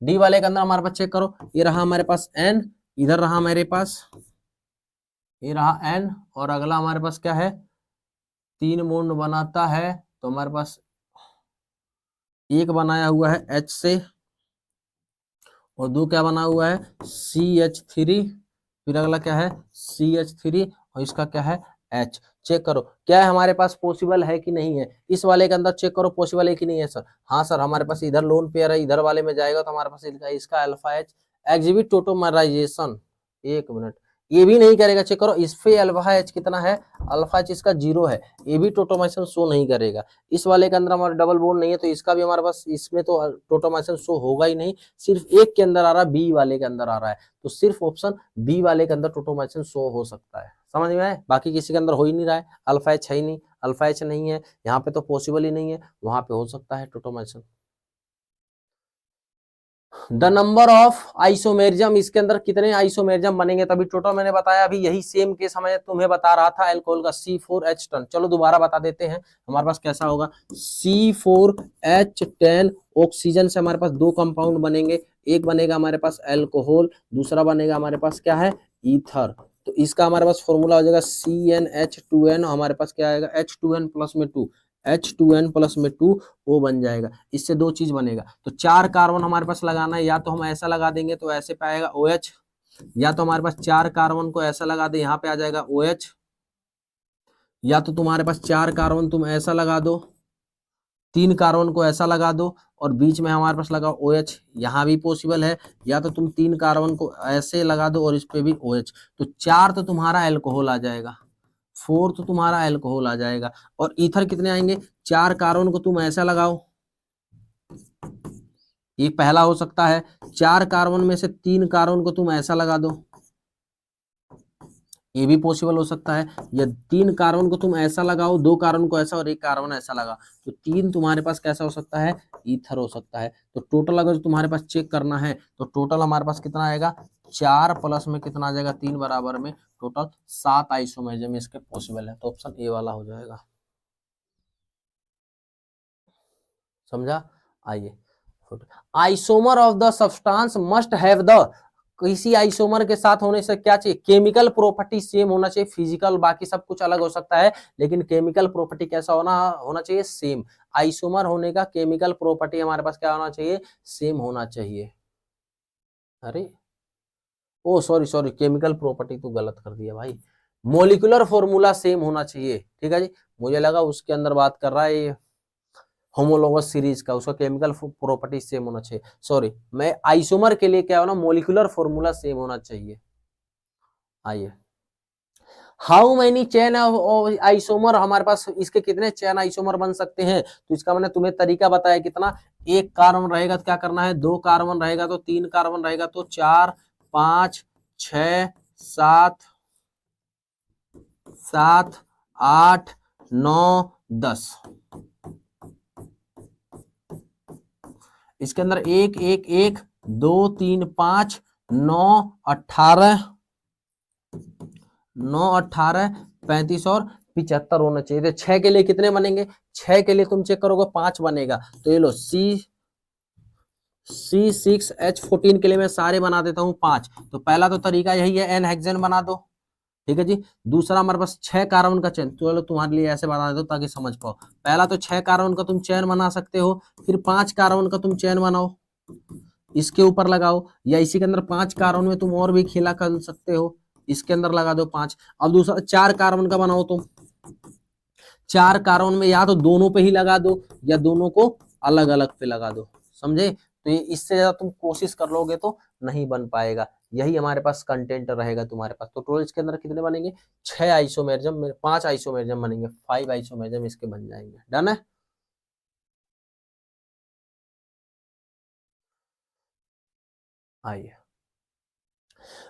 डी वाले के अंदर हमारे पास चेक करो, ये रहा हमारे पास N, इधर रहा मेरे पास, ये रहा N, और अगला हमारे पास क्या है, 3 बॉन्ड बनाता है, तो हमारे पास एक बनाया हुआ है H से, और 2 क्या बना हुआ है, CH3, फिर अगला क्या है CH3, और इसका क्या है H। चेक करो क्या है हमारे पास, पॉसिबल है कि नहीं है। इस वाले के अंदर चेक करो पॉसिबल है कि नहीं है सर, हाँ सर, हमारे पास इधर लोन पेयर है, इधर वाले में जाएगा तो हमारे पास इसका alpha H exhibit tautomerisation, 1 minute, ये भी नहीं करेगा। चेक करो इस पे अल्फा एच कितना है, अल्फा एच इसका 0 है, ये भी टोटोमाइसन शो नहीं करेगा। इस वाले के अंदर हमारा डबल बॉन्ड नहीं है, तो इसका भी हमारे पास इसमें तो टोटोमाइसन शो होगा ही नहीं, सिर्फ एक के अंदर आ रहा है, बी वाले के अंदर आ रहा है, तो सिर्फ ऑप्शन बी वाले के अंदर टोटोमाइसन शो हो सकता है। समझ में आए, बाकी किसी के अंदर हो ही नहीं रहा है, अल्फा एच है ही नहीं, अल्फा एच नहीं है यहाँ पे तो पॉसिबल ही नहीं है, वहां पे हो सकता है टोटोमाइसन। द नंबर ऑफ आइसोमेरिज्म, इसके अंदर कितने आइसोमेरिज्म बनेंगे, तभी टोटल मैंने बताया अभी यही सेम केस हमें तुम्हें बता रहा था अल्कोहल का C4H10। चलो दोबारा बता देते हैं हमारे पास कैसा होगा। C4H10 ऑक्सीजन से हमारे पास दो कंपाउंड बनेंगे, एक बनेगा हमारे पास अल्कोहल, दूसरा बनेगा हमारे पास क्या है, ईथर। तो इसका हमारे पास फॉर्मूला हो जाएगा CnH2n, हमारे पास क्या आएगा H2n प्लस में 2, H2n प्लस में 2 वो बन जाएगा। इससे दो चीज बनेगा, तो 4 कार्बन हमारे पास लगाना है, या तो हम ऐसा लगा देंगे तो ऐसे पाएगा OH, या तो हमारे पास 4 कार्बन को ऐसा लगा दे, यहाँ पे आ जाएगा OH, या तो तुम्हारे पास 4 कार्बन तुम ऐसा लगा दो, 3 कार्बन को ऐसा लगा दो और बीच में हमारे पास लगा OH, यहाँ भी पॉसिबल है, या तो तुम 3 कार्बन को ऐसे लगा दो और इस पे भी OH। तो 4 तो तुम्हारा अल्कोहल आ जाएगा, 4 तो तुम्हारा अल्कोहल आ जाएगा। और ईथर कितने आएंगे, 4 कार्बन को तुम ऐसा लगाओ, ये पहला हो सकता है, 4 कार्बन में से 3 कार्बन को तुम ऐसा लगा दो, ये भी पॉसिबल हो सकता है, या 3 कार्बन को तुम ऐसा लगाओ, 2 कार्बन को ऐसा और 1 कार्बन ऐसा लगा, तो 3 तुम्हारे पास कैसा हो सकता है, ईथर हो सकता है। तो टोटल अगर तुम्हारे पास चेक करना है तो टोटल हमारे पास कितना आएगा, 4 प्लस में कितना आ जाएगा, 3 बराबर में टोटल 7 आइसोमेरिज्म इसके पॉसिबल है। तो ऑप्शन ए वाला हो जाएगा। समझा? आइए, isomer of the substance must have the, किसी आइसोमर के साथ होने से क्या चाहिए, केमिकल प्रॉपर्टी सेम होना चाहिए, फिजिकल बाकी सब कुछ अलग हो सकता है लेकिन केमिकल प्रॉपर्टी कैसा होना चाहिए, सेम। आइसोमर होने का केमिकल प्रॉपर्टी हमारे पास क्या होना चाहिए, सेम होना चाहिए। अरे ओ सॉरी सॉरी, केमिकल प्रॉपर्टी तो गलत कर दिया भाई, मोलिकुलर फॉर्मूला सेम होना चाहिए। ठीक है जी, मुझे लगा उसके अंदर बात कर रहा है ये होमोलोगस सीरीज का, उसका केमिकल प्रॉपर्टी सेम होना चाहिए। सॉरी, मैं आइसोमर के लिए क्या होना, मोलिकुलर फॉर्मूला सेम होना चाहिए। आइए, हाउ मेनी चेन आइसोमर, हमारे पास इसके कितने चेन आइसोमर बन सकते हैं, तो इसका मैंने तुम्हें तरीका बताया कितना, एक कार्बन रहेगा तो क्या करना है, 2 कार्बन रहेगा तो 3 कार्बन रहेगा तो 4, 5, 6, 7, 7, 8, 9, 10, इसके अंदर 1 1 1 2 3 5 9 18 9 18 35 और 75 होना चाहिए। तो 6 के लिए कितने बनेंगे, 6 के लिए तुम चेक करोगे 5 बनेगा। तो ये लो C6H14 के लिए मैं सारे बना देता हूँ 5। तो पहला तो तरीका यही है, एन हेक्सेन बना दो। ठीक है जी, दूसरा हमारे पास 6 कार्बन का चेन, तो चलो तुम्हारे लिए ऐसे बना देता हूँ ताकि समझ पाओ। पहला तो 6 कार्बन का तुम चेन बना सकते हो, फिर 5 कार्बन का तुम चेन बनाओ, इसके ऊपर लगाओ, या इसी के अंदर 5 कार्बन में तुम और भी खेला कर सकते हो, इसके अंदर लगा दो 5। अब दूसरा 4 कार्बन का बनाओ तुम, 4 कार्बन में या तो दोनों पे ही लगा दो या दोनों को अलग अलग पे लगा दो। समझे? तो ये इससे ज्यादा तुम कोशिश कर लोगे तो नहीं बन पाएगा, यही हमारे पास कंटेंट रहेगा तुम्हारे पास। तो टोटल इसके अंदर कितने बनेंगे, 6 आइसोमेरिज्म, 5 आइसोमेरिज्म बनेंगे, 5 आइसोमेरिज्म इसके बन जाएंगे। डन है? आइए,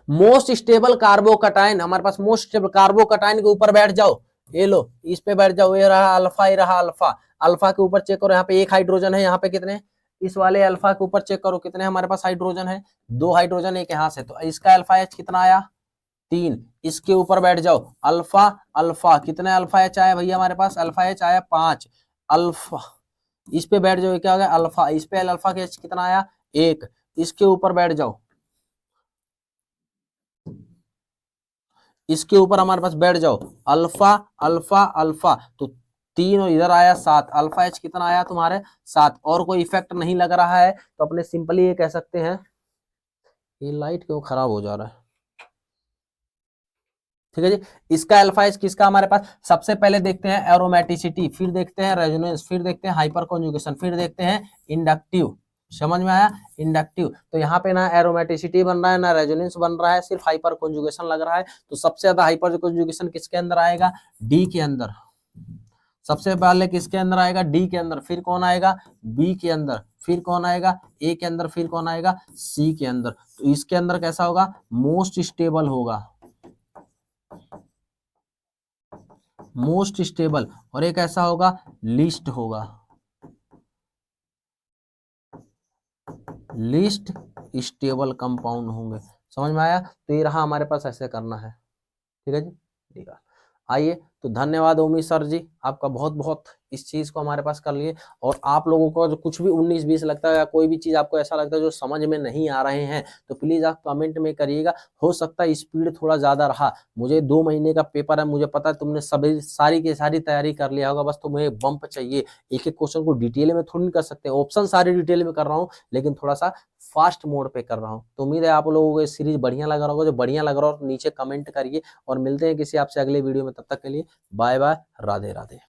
मोस्ट स्टेबल कार्बोकटाइन, हमारे पास मोस्ट स्टेबल कार्बोकटाइन के ऊपर बैठ जाओ, ये लो इस पे बैठ जाओ, ये रहा अल्फा, ये रहा अल्फा। अल्फा के ऊपर चेक करो, यहाँ पे 1 हाइड्रोजन है, यहाँ पे कितने, इस वाले अल्फा के ऊपर चेक करो कितने हमारे पास हाइड्रोजन है, 2 हाइड्रोजन, एक यहाँ से, तो इसका अल्फा एच कितना आया, 3। इसके ऊपर बैठ जाओ, अल्फा अल्फा, कितने अल्फा एच आया भैया हमारे पास, अल्फा एच आया 5। अल्फा, इस पे बैठ जाओ, क्या हो गया अल्फा, इस पे अल्फा के एच कितना आया 1। इसके ऊपर बैठ जाओ, इसके ऊपर हमारे पास बैठ जाओ, अल्फा अल्फा अल्फा, तो 3 और इधर आया 7, अल्फा एच कितना आया तुम्हारे 7। और कोई इफेक्ट नहीं लग रहा है तो अपने सिंपली ये कह सकते हैं, ये लाइट क्यों खराब हो जा रहा है। ठीक है जी, इसका अल्फा एच किसका हमारे पास, सबसे पहले देखते हैं एरोमेटिसिटी, फिर देखते हैं रेजोनेंस, फिर देखते हैं हाइपर कॉन्जुगेशन, फिर देखते हैं इंडक्टिव। समझ में आया, इंडक्टिव। तो यहाँ पे ना एरोमेटिसिटी बन रहा है ना रेजोनेंस बन रहा है, सिर्फ हाइपर कॉन्जुगेशन लग रहा है। तो सबसे ज्यादा हाइपर कॉन्जुगेशन किसके अंदर आएगा, डी के अंदर। सबसे पहले किसके अंदर आएगा, डी के अंदर, फिर कौन आएगा बी के अंदर, फिर कौन आएगा ए के अंदर, फिर कौन आएगा सी के अंदर। तो इसके अंदर कैसा होगा, मोस्ट स्टेबल होगा, मोस्ट स्टेबल, और एक ऐसा होगा लीस्ट होगा, लीस्ट स्टेबल कंपाउंड होंगे। समझ में आया? तो ये रहा हमारे पास, ऐसे करना है। ठीक है जी, ठीक है। आइए, तो धन्यवाद उमेश सर जी, आपका बहुत बहुत इस चीज को हमारे पास कर लिए। और आप लोगों को जो कुछ भी 19-20 लगता है या कोई भी चीज आपको ऐसा लगता है जो समझ में नहीं आ रहे हैं, तो प्लीज आप कमेंट में करिएगा। हो सकता है स्पीड थोड़ा ज्यादा रहा, मुझे 2 महीने का पेपर है, मुझे पता है तुमने सभी सारी की सारी तैयारी कर लिया होगा, बस तुम्हें बम्प चाहिए। एक एक क्वेश्चन को डिटेल में थोड़ी नहीं कर सकते, ऑप्शन सारे डिटेल में कर रहा हूँ, लेकिन थोड़ा सा फास्ट मोड पे कर रहा हूँ। तो उम्मीद है आप लोगों को ये सीरीज बढ़िया लग रहा होगा। जो बढ़िया लग रहा हो नीचे कमेंट करिए, और मिलते हैं किसी आपसे अगले वीडियो में। तब तक के लिए बाय बाय, राधे राधे।